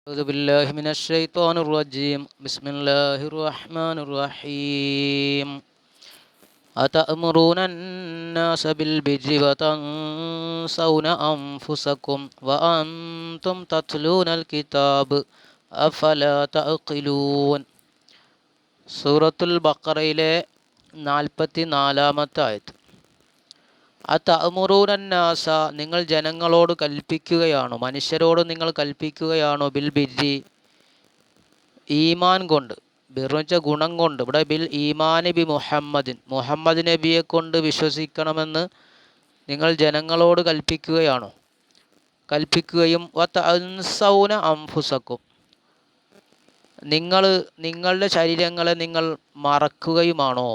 أعوذ بالله من الشيطان الرجيم بسم الله الرحمن الرحيم أتأمرون الناس بالبر وتنسون أنفسكم وأنتم تتلون الكتاب أفلا تعقلون സൂറത്തുൽ ബഖറയിലെ 44-ാമത്തെ ആയത്ത്. അതഅ്മുറൂനന്നാസ, നിങ്ങൾ ജനങ്ങളോട് കൽപ്പിക്കുകയാണോ, മനുഷ്യരോട് നിങ്ങൾ കൽപ്പിക്കുകയാണോ, ബിൽ ബിരി, ഈമാൻ കൊണ്ട്. ബിർ വെച്ച ഗുണം കൊണ്ട്. ഇവിടെ ബിൽ ഈമാനി ബി മുഹമ്മദിൻ, മുഹമ്മദ് നബിയെ കൊണ്ട് വിശ്വസിക്കണമെന്ന് നിങ്ങൾ ജനങ്ങളോട് കൽപ്പിക്കുകയാണോ, കൽപ്പിക്കുകയും വതഅൻസൗന അൻഫുസക്കും, നിങ്ങളുടെ ശരീരങ്ങളെ നിങ്ങൾ മറക്കുകയുമാണോ.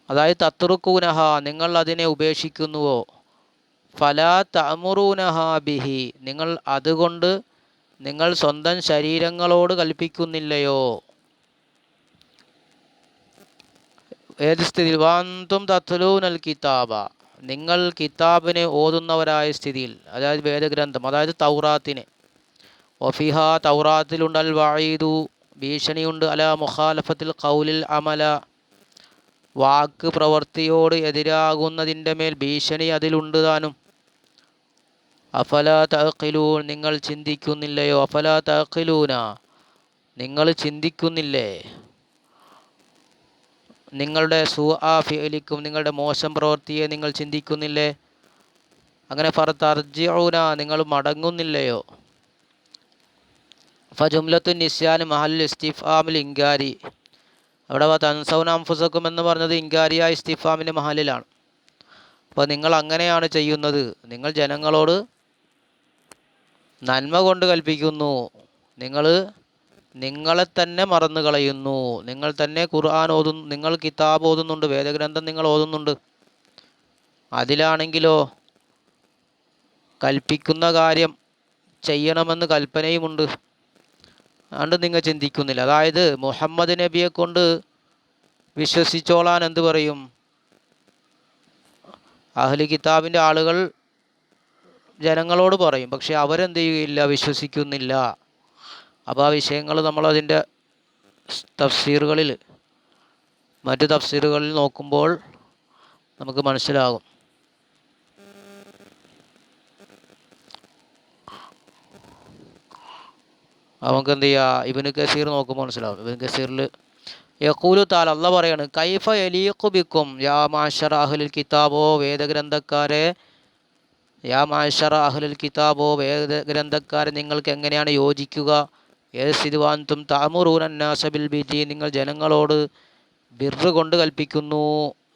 അതായത് തത്രുക്കൂനഹ, നിങ്ങൾ അതിനെ ഉപേക്ഷിക്കുന്നുവോ. ഫലാ തഅ്മുറൂനഹ ബിഹി, നിങ്ങൾ അതുകൊണ്ട് നിങ്ങൾ സ്വന്തം ശരീരങ്ങളോട് കൽപ്പിക്കുന്നില്ലയോ. ഏത് സ്ഥിതിയിൽ? വഅൻതും തത്ലൂനൽ കിതാബ, നിങ്ങൾ കിതാബിനെ ഓതുന്നവരായ സ്ഥിതിയിൽ, അതായത് വേദഗ്രന്ഥം, അതായത് തൗറാത്തിനെ. വഫിഹ, തൗറാത്തിലുണ്ട്, അൽ വഈദു, ഭീഷണിയുണ്ട്, അല മുഖാലഫത്തിൽ ഖൗലിൽ അമല, വാക്ക് പ്രവൃത്തിയോട് എതിരാകുന്നതിൻ്റെ മേൽ ഭീഷണി അതിലുണ്ട് താനും. അഫലാ തഅഖിലൂൻ, നിങ്ങൾ ചിന്തിക്കുന്നില്ലയോ. അഫലാ തഅഖിലൂന, നിങ്ങൾ ചിന്തിക്കുന്നില്ലേ. നിങ്ങളുടെ സൂആ ഫിഅലിക്കും, നിങ്ങളുടെ മോശം പ്രവൃത്തിയെ നിങ്ങൾ ചിന്തിക്കുന്നില്ലേ. അങ്ങനെ ഫർതർജിഊന, നിങ്ങൾ മടങ്ങുന്നില്ലയോ. ഫജുംലത്തു നിസ്യാൻ മഹൽ ഇസ്തിഫാമിൽ ഇൻകാരി, അവിടെ തൻസൗന അൻഫുസക്കും എന്ന് പറഞ്ഞത് ഇൻകാരിയായ ഇസ്തിഫാമിൻ്റെ മഹലിലാണ്. അപ്പോൾ നിങ്ങൾ അങ്ങനെയാണ് ചെയ്യുന്നത്. നിങ്ങൾ ജനങ്ങളോട് നന്മ കൊണ്ട് കൽപ്പിക്കുന്നു, നിങ്ങളെ തന്നെ മറന്നു കളയുന്നു. നിങ്ങൾ തന്നെ ഖുർആൻ ഓതുന്നു, നിങ്ങൾ കിതാബ് ഓതുന്നുണ്ട്, വേദഗ്രന്ഥം നിങ്ങൾ ഓതുന്നുണ്ട്. അതിലാണെങ്കിലോ കൽപ്പിക്കുന്ന കാര്യം ചെയ്യണമെന്ന് കൽപ്പനയുമുണ്ട്. അതുകൊണ്ട് നിങ്ങൾ ചിന്തിക്കുന്നില്ല. അതായത് മുഹമ്മദ് നബിയെ കൊണ്ട് വിശ്വസിച്ചോളാൻ എന്ത് പറയും, അഹ്ലി കിതാബിൻ്റെ ആളുകൾ ജനങ്ങളോട് പറയും. പക്ഷെ അവരെന്ത് ചെയ്യുകയില്ല, വിശ്വസിക്കുന്നില്ല. അപ്പോൾ ആ വിഷയങ്ങൾ നമ്മളതിൻ്റെ തഫ്സീറുകളിൽ, മറ്റ് തഫ്സീറുകളിൽ നോക്കുമ്പോൾ നമുക്ക് മനസ്സിലാകും. നമുക്ക് എന്ത് ചെയ്യുക, ഇബ്നു കസീർ നോക്കുമ്പോൾ മനസ്സിലാവും. ഇബ്നു കസീറിൽ യഖൂലു തആല, അല്ലാഹ് പറയാണ്, കൈഫ യലീഖു ബിക്കും യാ മാശറ അഹ്ലുൽ കിതാബോ, വേദഗ്രന്ഥക്കാരെ, യാ മാശറ അഹ്ലുൽ കിതാബോ, വേദഗ്രന്ഥക്കാരെ, നിങ്ങൾക്ക് എങ്ങനെയാണ് യോജിക്കുക. ഏത് സ്ഥിതിവാൻതും തഅ്മുറൂനന്നാസ ബിൽ ബിരി, നിങ്ങൾ ജനങ്ങളോട് ബിർറ് കൊണ്ട് കൽപ്പിക്കുന്നു.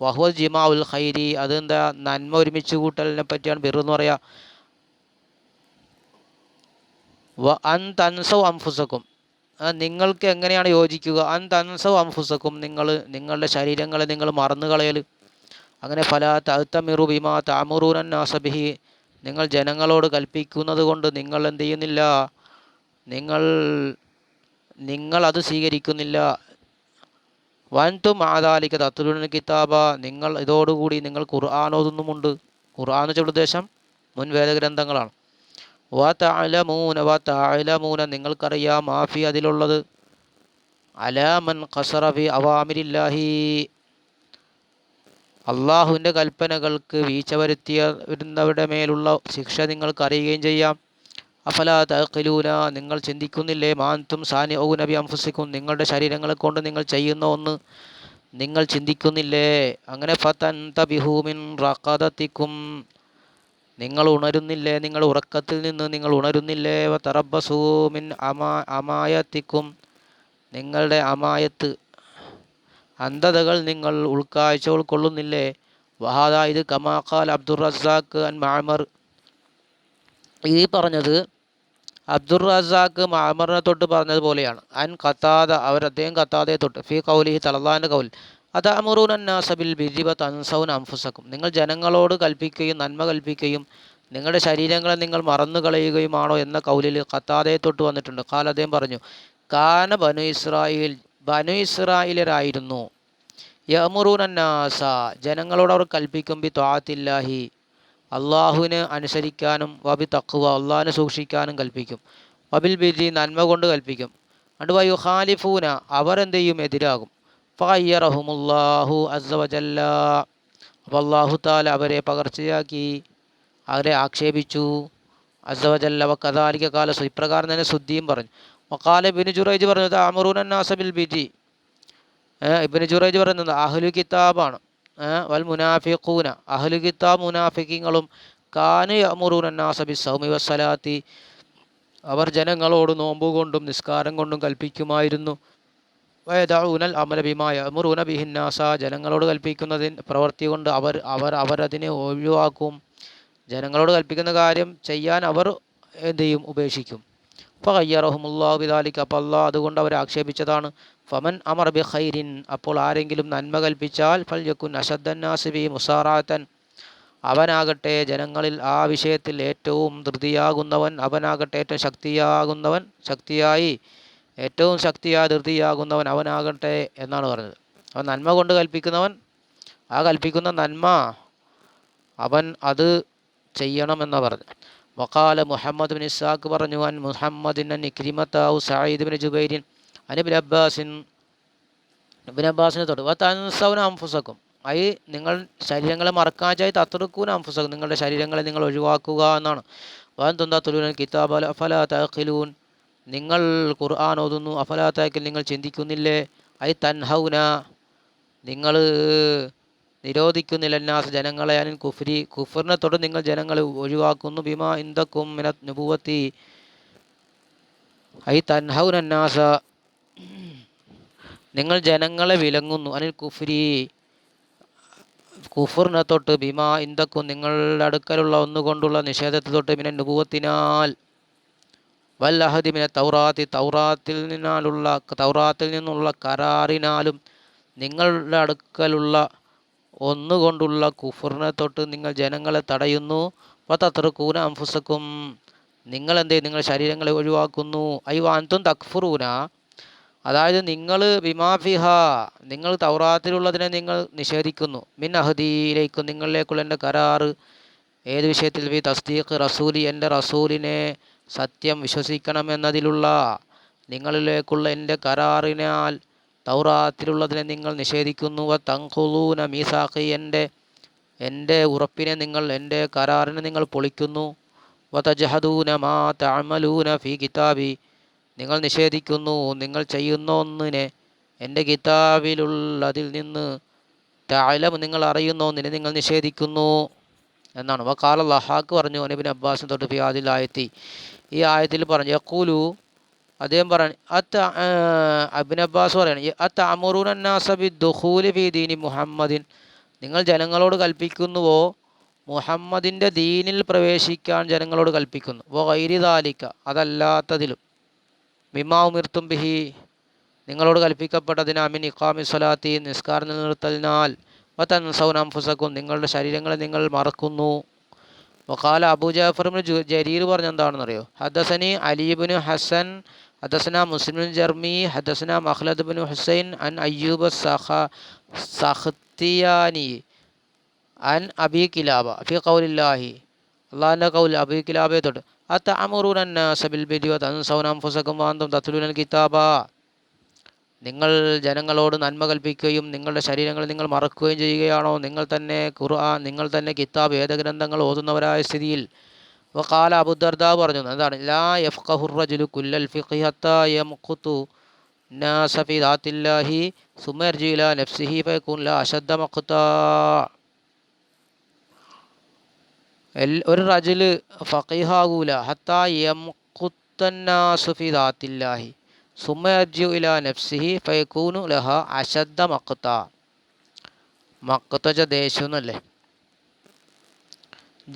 വഹുവ ജിമാഉൽ ഖൈരി, അതെന്താ, നന്മ ഒരുമിച്ച് കൂട്ടലിനെ പറ്റിയാണ് ബിർറ് എന്ന് പറയുക. വ അൻ തൻസൗ അൻഫുസക്കും, നിങ്ങൾക്ക് എങ്ങനെയാണ് യോജിക്കുക. അൻ തൻസൗ അൻഫുസക്കും, നിങ്ങളുടെ ശരീരങ്ങളെ നിങ്ങൾ മറന്നു കളയൽ. അങ്ങനെ ഫലാ തഅ്തമിറു ബിമാ തഅ്മുറൂനന്നാസ ബിഹി, നിങ്ങൾ ജനങ്ങളോട് കൽപ്പിക്കുന്നത് കൊണ്ട് നിങ്ങൾ എന്ത് ചെയ്യുന്നില്ല, നിങ്ങൾ അത് സ്വീകരിക്കുന്നില്ല. വൻതും ആദാലിക തത്ലുന കിതാബ, നിങ്ങൾ ഇതോടുകൂടി നിങ്ങൾ ഖുർആൻ ഓതുന്നുമുണ്ട്. ഖുർആൻ എന്ന് വെച്ച ഉദ്ദേശം മുൻ വേദഗ്രന്ഥങ്ങളാണ്. വതഅലമൂന, നിങ്ങൾക്കറിയാം, മാഫി, അതിലുള്ളത്, അലാമൻ ഖസറ ഫി അവാമിരില്ലാഹി, അള്ളാഹുവിൻ്റെ കൽപ്പനകൾക്ക് വീഴ്ച വരുന്നവരുടെ മേലുള്ള ശിക്ഷ നിങ്ങൾക്ക് അറിയുകയും ചെയ്യാം. അഫലാ തഅഖിലൂന, നിങ്ങൾ ചിന്തിക്കുന്നില്ലേ. മാൻതും സാനിഊന ബി അൻഫുസിക്കും, നിങ്ങളുടെ ശരീരങ്ങളെ കൊണ്ട് നിങ്ങൾ ചെയ്യുന്ന ഒന്ന് നിങ്ങൾ ചിന്തിക്കുന്നില്ലേ. അങ്ങനെ ഫതൻതബിഹു മിൻ റഖദതിക്കും, നിങ്ങൾ ഉണരുന്നില്ലേ, നിങ്ങൾ ഉറക്കത്തിൽ നിന്ന് നിങ്ങൾ ഉണരുന്നില്ലേ. വതറബ്ബസൂ മിൻ അമായത്തിക്കും, നിങ്ങളുടെ അമായത്ത്, അന്ധതകൾ നിങ്ങൾ ഉൾക്കാഴ്ച ഉൾക്കൊള്ളുന്നില്ലേ. വഹാദ, ഇത് കമാ ഖാൽ അബ്ദുർ റസാഖ് അൻ മഅമർ, ഈ പറഞ്ഞത് അബ്ദുർ റസാഖ് മഅമറിനെ തൊട്ട് പറഞ്ഞതുപോലെയാണ്. അൻ ഖതാദ, അദ്ദേഹം ഖതാദയെ തൊട്ട്, ഫി ഖൗലിഹി, തഅല്ലാഹുവിൻ്റെ ഖൗൽ, അതഅ്മുറൂനന്നാസ ബിൽ ബിർരി വതൻസൗന അൻഫുസക്കും, നിങ്ങൾ ജനങ്ങളോട് കൽപ്പിക്കുകയും നന്മ കൽപ്പിക്കുകയും നിങ്ങളുടെ ശരീരങ്ങളെ നിങ്ങൾ മറന്നു കളയുകയുമാണോ എന്ന കൗലിൽ ഖതാദയെ തൊട്ട് വന്നിട്ടുണ്ട്. ഖാൽ, അദ്ദേഹം പറഞ്ഞു, കാന ബനു ഇസ്രായേലരായിരുന്നു, യഅ്മുറൂനന്നാസ, ജനങ്ങളോട് അവർ കൽപ്പിക്കും, ബി ത്വാഅത്തില്ലാഹി, അള്ളാഹുവിനെ അനുസരിക്കാനും, വബി തഖ്വ, അള്ളാഹിനെ സൂക്ഷിക്കാനും കൽപ്പിക്കും. വബിൽ ബിരി നന്മ കൊണ്ട് കൽപ്പിക്കും. അണ്ട് വയുഖാലിഫൂന അവർ എന്ത് ചെയ്യും, എതിരാകും. ഫഅയ്യറഹുമുല്ലാഹു അസ്സ വജല്ല അപ്പോൾ അല്ലാഹു തആല അവരെ പകർച്ചയാക്കി, അവരെ ആക്ഷേപിച്ചു. അസ്സ വജല്ല വകദാലിക ഖാല ഇപ്രകാരം തന്നെ സുദ്ദിയും പറഞ്ഞു. വഖാല ഇബ്നു ജുറൈജ് പറഞ്ഞു തഅമുറൂന അന്നാസ ബിൽ ബിരി. ഇബ്നു ജുറൈജ് പറയുന്നത് അഹ്ലു കിതാബാണ്. വൽ മുനാഫിഖൂന അഹ്ലു കിതാബ് മുനാഫിഖീങ്ങളും കാനു യഅമുറൂന അന്നാസ ബിസ്സൗമി വസ്സലാത്തി അവർ ജനങ്ങളോട് നോമ്പ് കൊണ്ടും നിസ്കാരം കൊണ്ടും കൽപ്പിക്കുമായിരുന്നു. വയദഊനൽ അമല ബിമാ യഅമുറൂന ബിഹിന്നാസ ജനങ്ങളോട് കൽപ്പിക്കുന്നതിന് പ്രവൃത്തി കൊണ്ട് അവരതിനെ ഒഴിവാക്കും. ജനങ്ങളോട് കൽപ്പിക്കുന്ന കാര്യം ചെയ്യാൻ അവർ എന്ത് ചെയ്യും, ഉപേക്ഷിക്കും. ഫഗയ്യറഹുമുല്ലാഹു ബിദാലിക അപ്പോൾ അല്ലാഹ് അതുകൊണ്ട് അവരെ ആക്ഷേപിച്ചതാണ്. ഫമൻ അമറ ബി ഖൈരിൻ അപ്പോൾ ആരെങ്കിലും നന്മ കൽപ്പിച്ചാൽ ഫൽയകുൻ അശദ്ദന്നാസി ബി മുസാറാത്തൻ അവനാകട്ടെ ജനങ്ങളിൽ ആ വിഷയത്തിൽ ഏറ്റവും ധൃതിയാകുന്നവൻ, അവനാകട്ടെ ഏറ്റവും ശക്തിയായി ധൃതിയാകുന്നവൻ അവനാകട്ടെ എന്നാണ് പറഞ്ഞത്. അവൻ നന്മ കൊണ്ട് കൽപ്പിക്കുന്നവൻ, ആ കൽപ്പിക്കുന്ന നന്മ അവൻ അത് ചെയ്യണമെന്നാണ് പറഞ്ഞത്. വഖാല മുഹമ്മദ് ബിൻ ഇസ്ഹാഖ് പറഞ്ഞു അൻ മുഹമ്മദിൻ അൻ ഇക്രിമത ഔ സഈദ് ബിൻ ജുബൈരിൻ അൻ ഇബ്നു അബ്ബാസിനെ തൊട്ട് വതൻസൗന അൻഫുസക്കും നിങ്ങൾ ശരീരങ്ങളെ മറക്കാച്ചായി തത്റുക്കൂന അൻഫുസക്കും നിങ്ങളുടെ ശരീരങ്ങളെ നിങ്ങൾ ഒഴിവാക്കുക എന്നാണ്. വഅൻതും തത്ലൂന കിതാബ അഫലാ തഅഖിലൂൻ നിങ്ങൾ ഖുർആൻ ഓതുന്നു, അഫലാ തഅഖിൽ നിങ്ങൾ ചിന്തിക്കുന്നില്ലേ, തൻഹൗന നിങ്ങൾ നിരോധിക്കുന്നില്ല അന്നാസ് ജനങ്ങളെ അനിൽ കുഫറിനെ തൊട്ട് നിങ്ങൾ ജനങ്ങളെ ഒഴിവാക്കുന്നു. ബിമാ ഇൻദക്കും മിനത് നുബുവത്തി തൻഹൗന അന്നാസ നിങ്ങൾ ജനങ്ങളെ വിലങ്ങുന്നു. അനിൽ കുഫറിനെ തൊട്ട് ബിമാ ഇൻദക്കും നിങ്ങളുടെ അടുക്കലുള്ള ഒന്നുകൊണ്ടുള്ള നിഷേധത്തെ തൊട്ട് മിന നുബുവത്തിനാൽ വൽ അഹദി മിന തൗറാത്തിൽ നിന്നുള്ള കരാറിനാലും നിങ്ങളുടെ അടുക്കലുള്ള ഒന്നുകൊണ്ടുള്ള കുഫറിനെ തൊട്ട് നിങ്ങൾ ജനങ്ങളെ തടയുന്നു. വതത്റുകൂന അൻഫുസക്കും നിങ്ങൾ എന്ത് നിങ്ങൾ ശരീരങ്ങളെ ഒഴിവാക്കുന്നു. വാൻതും തക്ഫുറൂന അതായത് നിങ്ങൾ ബിമാഫിഹ നിങ്ങൾ തൗറാത്തിലുള്ളതിനെ നിങ്ങൾ നിഷേധിക്കുന്നു. മിൻ അഹദിയിലേക്കും നിങ്ങളിലേക്കുള്ള എൻ്റെ കരാറ് ഏത് വിഷയത്തിൽ ബി തസ്ദീഖ് റസൂലി എൻ്റെ റസൂലിനെ സത്യം വിശ്വസിക്കണമെന്നതിലുള്ള നിങ്ങളിലേക്കുള്ള എൻ്റെ കരാറിനാൽ തൗറാത്തിലുള്ളതിനെ നിങ്ങൾ നിഷേധിക്കുന്നു. തൻഖുളൂന മീസാഖി എൻ്റെ ഉറപ്പിനെ എൻ്റെ കരാറിനെ നിങ്ങൾ പൊളിക്കുന്നു. വതജഹദൂന മാ തഅമലൂന ഫീ കിതാബി നിങ്ങൾ നിഷേധിക്കുന്നു നിങ്ങൾ ചെയ്യുന്ന ഒന്നിനെ എൻ്റെ കിതാബിലുള്ളതിൽ നിന്ന് തഅലം നിങ്ങൾ അറിയുന്ന ഒന്നിനെ നിങ്ങൾ നിഷേധിക്കുന്നു എന്നാണ്. വഖാല ലഹാക്ക് പറഞ്ഞു ഇബ്നു അബ്ബാസ് തൊട്ട് ഫി ആദിൽ ആയത്തി ഈ ആയത്തിൽ പറഞ്ഞു യഖൂലു അദ്ദേഹം പറഞ്ഞു ഇബ്നു അബ്ബാസ് പറയാണ് തഅമുറൂന അന്നാസ ബിദ്ദുഖൂലി ഫീ ദീനി മുഹമ്മദിൻ നിങ്ങൾ ജനങ്ങളോട് കൽപ്പിക്കുന്നുവോ മുഹമ്മദിൻ്റെ ദീനിൽ പ്രവേശിക്കാൻ ജനങ്ങളോട് കൽപ്പിക്കുന്നു. വഗൈരി ദാലിക അതല്ലാത്തതിലും മിമ്മാ ഉമിർത്തും ബിഹി നിങ്ങളോട് കൽപ്പിക്കപ്പെട്ടതിന് അമിൻ ഇഖാമി സ്വലാത്തി നിസ്കാരം നിലനിർത്തലിനാൽ വതൻസൗന അൻഫുസക്കും നിങ്ങളുടെ ശരീരങ്ങളെ നിങ്ങൾ മറക്കുന്നു. വഖാല അബൂ ജഅഫർ ഇബ്നു ജരീർ പറഞ്ഞ എന്താണെന്നറിയോ ഹദസനി അലി ഇബ്നു ഹസൻ ഹദസന മുസ്ലിം ബിൻ ജർമി ഹദസന മഖ്ലദ് ഇബ്നു ഹുസൈൻ അൻ അയ്യൂബ് സഖ്തിയാനി അൻ അബി കിലാബ ഫി ഖൗലില്ലാഹി അള്ളാഹിൻ്റെ ഖൗൽ അബി കിലാബയെ തൊട്ട് അതഅമുറൂന അന്നാസ ബിൽ ബിരി വതൻസൗന അൻഫുസക്കും വഅൻതും തത്ലൂനൽ കിതാബ നിങ്ങൾ ജനങ്ങളോട് നന്മ കൽപ്പിക്കുകയും നിങ്ങളുടെ ശരീരങ്ങളെ നിങ്ങൾ മറക്കുകയും ചെയ്യുകയാണോ, നിങ്ങൾ തന്നെ ഖുർആൻ നിങ്ങൾ തന്നെ കിതാബ് വേദഗ്രന്ഥങ്ങൾ ഓതുന്നവരായ സ്ഥിതിയിൽ. വഖാല അബൂദർദാ പറഞ്ഞു എന്താണ് ലാ യഫ്ഖഹുർ റജുലു കുല്ലൽ ഫിഖ്ഹി ഹത്താ യംഖുതു നാസ ഫി ദാത്തില്ലാഹി സുമ്മ യർജി ഇലാ നഫ്സിഹി ഫയകൂൻ ലാ അശദ്ദ മഖ്താ ഒരു റജുല് ഫഖീഹാകൂല ഹത്താ യംഖുത്തന്നാസു ഫി ദാത്തില്ലാഹി സുമ്മ യർജി ഇലാ നഫ്സിഹി ഫയകൂനു ലഹ അശദ്ദ മഖ്ത ദേശം എന്നല്ലേ.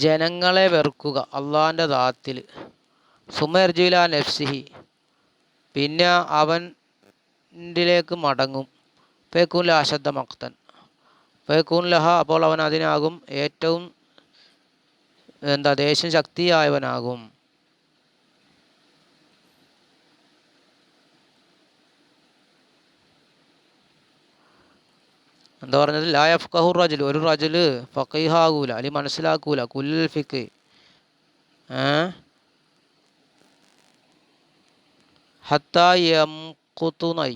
ജനങ്ങളെ വെറുക്കുക അള്ളാഹിൻ്റെ ദാത്തിൽ സുമ്മ യർജി ഇലാ നഫ്സിഹി പിന്നെ അവനിലേക്ക് മടങ്ങും. ഫയകൂൻ ലഹ അശദ്ദ മഖ്തൻ ഫയകൂൻ ലഹ അപ്പോൾ അവൻ അതിനാകും ഏറ്റവും ദേശം ശക്തിയായവനാകും. എന്താ പറഞ്ഞത് ലാ യഫ്ഖഹുർ റജുൽ ഒരു റജുല് ഫഖീഹാകൂല അല്ലെങ്കിൽ മനസ്സിലാക്കൂല കുല്ലൽ ഫിഖ് ഹത്താ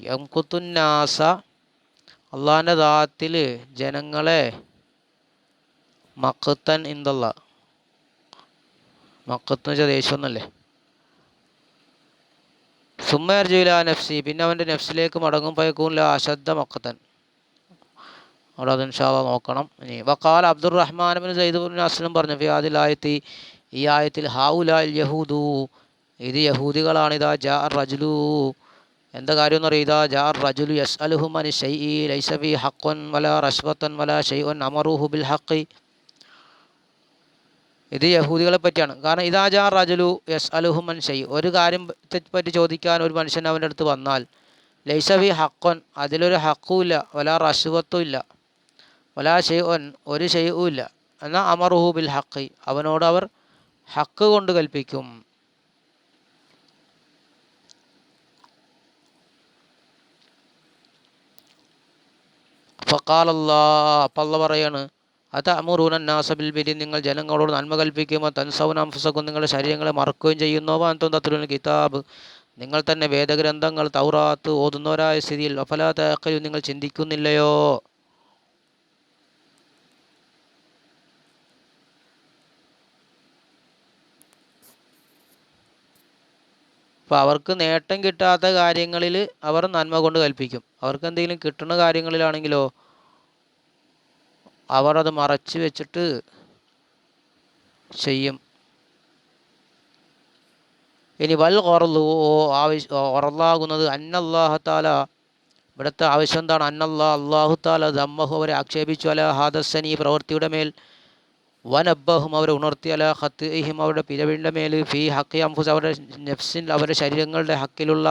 യംകുത്തുന്നാസ അള്ളാഹിൻ്റെ ദാത്തിൽ ജനങ്ങളെ മഖത്തൻ ഇന്ദല്ല, മഖത്ത് എന്ന് വെച്ചാൽ ദേഷ്യം എന്നല്ലേ. സുമ്മർജുല നഫ്സി, പിന്നെ അവൻ്റെ നഫ്സിലേക്ക് മടങ്ങും. പയക്കൂല അശദ്ദ മഖത്തൻ. അവിടെ അത് ഇൻഷാ അല്ലാഹ് നോക്കണം. ഇനി വഖാല Abdulrahman bin Sayyid bin Aslam പറഞ്ഞു ഫി ആദിൽ ആയത്തി, ഈ ആയത്തിൽ ഹൗലാൽ യഹൂദു, ഇത് യഹൂദികളാണ്. ഇതാ ജാ റജുലു, എന്താ കാര്യം എന്ന് പറയുക, ഇതാ ജാ റജുലു യസ്അലുഹും അനി ഷൈഇ ലൈസ ഫി ഹഖ്വൻ വലാ റശ്വത്തൻ വലാ ഷൈഉൻ അമറുഹു ബിൽ ഹഖ്. ഇത് യഹൂദികളെ പറ്റിയാണ്. കാരണം ഇതാ ജാ റജുലു യസ്അലുഹും അൻ ഷൈഇ, ഒരു കാര്യം പറ്റി ചോദിക്കാൻ ഒരു മനുഷ്യൻ അവൻ്റെ അടുത്ത് വന്നാൽ, ലൈസ ഫി ഹഖ്വൻ, അതിലൊരു ഹഖും ഇല്ല, വലാ റശ്വത്തും ഇല്ല, വലാ ഷൈഉൻ, ഒരു ഷൈഉം ഇല്ല, എന്നാൽ അമറുഹു ബിൽ ഹഖ്, അവനോട് അവർ ഹക്ക് കൊണ്ട് കൽപ്പിക്കും. ഫഖാലല്ലാഹ്, അപ്പം അല്ലാഹ് പറയാണ്, അതഅ്മുറൂന അന്നാസ ബിൽ ബിരി, നിങ്ങൾ ജനങ്ങളോട് നന്മ കൽപ്പിക്കുമോ, തൻസൗന അൻഫുസക്കും, നിങ്ങളുടെ ശരീരങ്ങളെ മറക്കുകയും ചെയ്യുന്നു, വഅൻതും തത്ലൂനൽ കിതാബ്, നിങ്ങൾ തന്നെ വേദഗ്രന്ഥങ്ങൾ തൗറാത്ത് ഓതുന്നവരായ സ്ഥിതിയിൽ, അഫലാ തഅഖിലൂൻ, നിങ്ങൾ ചിന്തിക്കുന്നില്ലയോ. അപ്പോൾ അവർക്ക് നേട്ടം കിട്ടാത്ത കാര്യങ്ങളിൽ അവർ നന്മ കൊണ്ട് കൽപ്പിക്കും. അവർക്ക് എന്തെങ്കിലും കിട്ടുന്ന കാര്യങ്ങളിലാണെങ്കിലോ അവർ അത് മറച്ചു വെച്ചിട്ട് ചെയ്യും. ഇനി വൽ ഖറളു, ഖറളാകുന്നത്, അന്നല്ലാഹു തആല, ഇവിടുത്തെ ആവശ്യം എന്താണ്, അല്ലാഹു തആല ദമ്മഹു, അവരെ ആക്ഷേപിച്ചു, അല ഹാദസനി, പ്രവൃത്തിയുടെ മേൽ, വനബ്ബഹും, അവരെ ഉണർത്തി, അല ഖത്ഇഹിം, അവരുടെ പിഴവിൻ്റെ മേൽ, ഫി ഹഖി അൻഫുസ്, അവരുടെ നഫ്സിൽ, അവരുടെ ശരീരങ്ങളുടെ ഹക്കിലുള്ള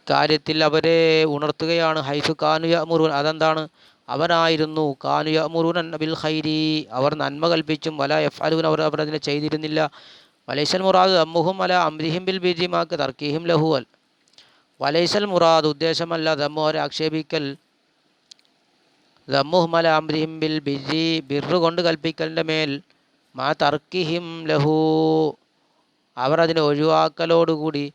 കാര്യത്തിൽ അവരെ ഉണർത്തുകയാണ്. ഹൈഫു കാനു യഅ്മുറൂൻ, അതെന്താണ്, അവരായിരുന്നു, കാനു യഅ്മുറൂന ബിൽ ഖൈരി, അവർ നന്മ കൽപ്പിച്ചും, വലാ യഫ്അലൂൻ, അവർ അതിനെ ചെയ്തിരുന്നില്ല. വലൈസൽ മുറാദ് ദമ്മുഹും അല അംരിഹിം ബിൽ ബിരി മാക തർക്കിഹിം ലഹുവൽ, വലൈസൽ മുറാദ്, ഉദ്ദേശമല്ല, ദമ്മു, അവരെ ആക്ഷേപിക്കൽ, ദമ്മുഹും അല അംരിഹിം ബിൽ ബിരി, ബിർറ് കൊണ്ട് കൽപ്പിക്കലിൻ്റെ മേൽ, മാ തർക്കിഹിം ലഹു, അവർ അതിനെ ഒഴിവാക്കലോടുകൂടി,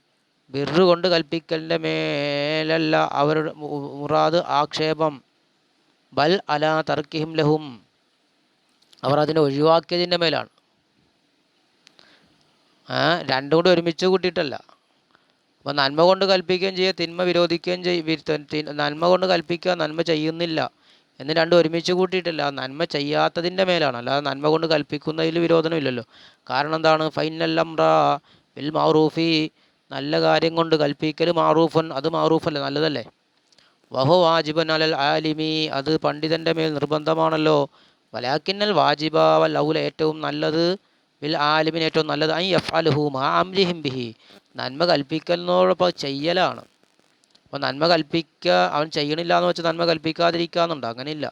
ബിർറ് കൊണ്ട് കൽപ്പിക്കലിൻ്റെ മേലല്ല അവരുടെ മുറാദ്, ആക്ഷേപം, ബൽ അല തർക്കിഹിം ലഹും, അവർ അതിനെ ഒഴിവാക്കിയതിൻ്റെ മേലാണ്. രണ്ടും കൂടി ഒരുമിച്ച് കൂട്ടിയിട്ടല്ല. അപ്പോൾ നന്മ കൊണ്ട് കൽപ്പിക്കുകയും ചെയ്യുക, തിന്മ വിരോധിക്കുകയും നന്മ കൊണ്ട് കൽപ്പിക്കുക, നന്മ ചെയ്യുന്നില്ല എന്ന് രണ്ടും ഒരുമിച്ച് കൂട്ടിയിട്ടില്ല. നന്മ ചെയ്യാത്തതിൻ്റെ മേലാണ്, അല്ലാതെ നന്മ കൊണ്ട് കൽപ്പിക്കുന്നതിൽ വിരോധനമില്ലല്ലോ. കാരണം എന്താണ്, ഫൈനൽ അംറ ബിൽ മഅറൂഫി, നല്ല കാര്യം കൊണ്ട് കൽപ്പിക്കൽ, മഅറൂഫൻ, അത് മഅറൂഫല്ല, നല്ലതല്ലേ. വഹു വാജിബൻ അലൽ ആലിമി, അത് പണ്ഡിതൻ്റെ മേൽ നിർബന്ധമാണല്ലോ. വലാക്കിന്നൽ വാജിബ വൽ ഔല, ഏറ്റവും നല്ലത്, ബിൽ ആലിമിന് ഏറ്റവും നല്ലത്, ഐ യഫ്അലുഹു മാ അംരിഹിം ബിഹി, നന്മ കൽപ്പിക്കലിനോടൊപ്പം ചെയ്യലാണ്. അപ്പോൾ നന്മ കൽപ്പിക്കുക, അവൻ ചെയ്യണില്ല എന്ന് വെച്ചാൽ നന്മ കൽപ്പിക്കാതിരിക്കാന്നുണ്ട്, അങ്ങനെയില്ല.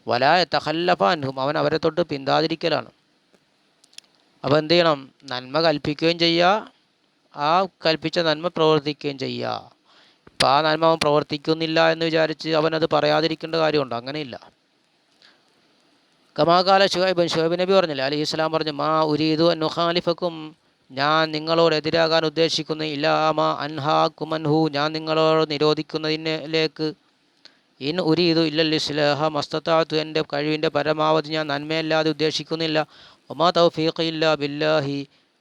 വലാ യതഖല്ലഫ അൻഹും, അവൻ അവരെ തൊട്ട് പിന്താതിരിക്കലാണ്. അപ്പോൾ എന്ത് ചെയ്യണം, നന്മ കൽപ്പിക്കുകയും ചെയ്യുക, ആ കൽപ്പിച്ച നന്മ പ്രവർത്തിക്കുകയും ചെയ്യുക. അപ്പോൾ ആ നന്മ അവൻ പ്രവർത്തിക്കുന്നില്ല എന്ന് വിചാരിച്ച് അവനത് പറയാതിരിക്കേണ്ട കാര്യമുണ്ട്, അങ്ങനെയില്ല. കമാകാല ഷുഹൈബ് നബി പറഞ്ഞില്ല അലൈഹി സ്വലാം പറഞ്ഞു, മാ ഉരീദു അൻ നുഖാലിഫക്കും, ഞാൻ നിങ്ങളോട് എതിരാകാൻ ഉദ്ദേശിക്കുന്ന, ഇലാമ അൻഹാക്കും അൻഹു, ഞാൻ നിങ്ങളോട് നിരോധിക്കുന്നതിലേക്ക്, ഇൻ ഉരീദു ഇല്ലൽ ഇസ്ലാഹ മസ്തതാഅതു, എൻ്റെ കഴിവിൻ്റെ പരമാവധി ഞാൻ നന്മയല്ലാതെ ഉദ്ദേശിക്കുന്നില്ല. ഒമാ തൗഫീഖ് ഇല്ലാ ബില്ലാഹി,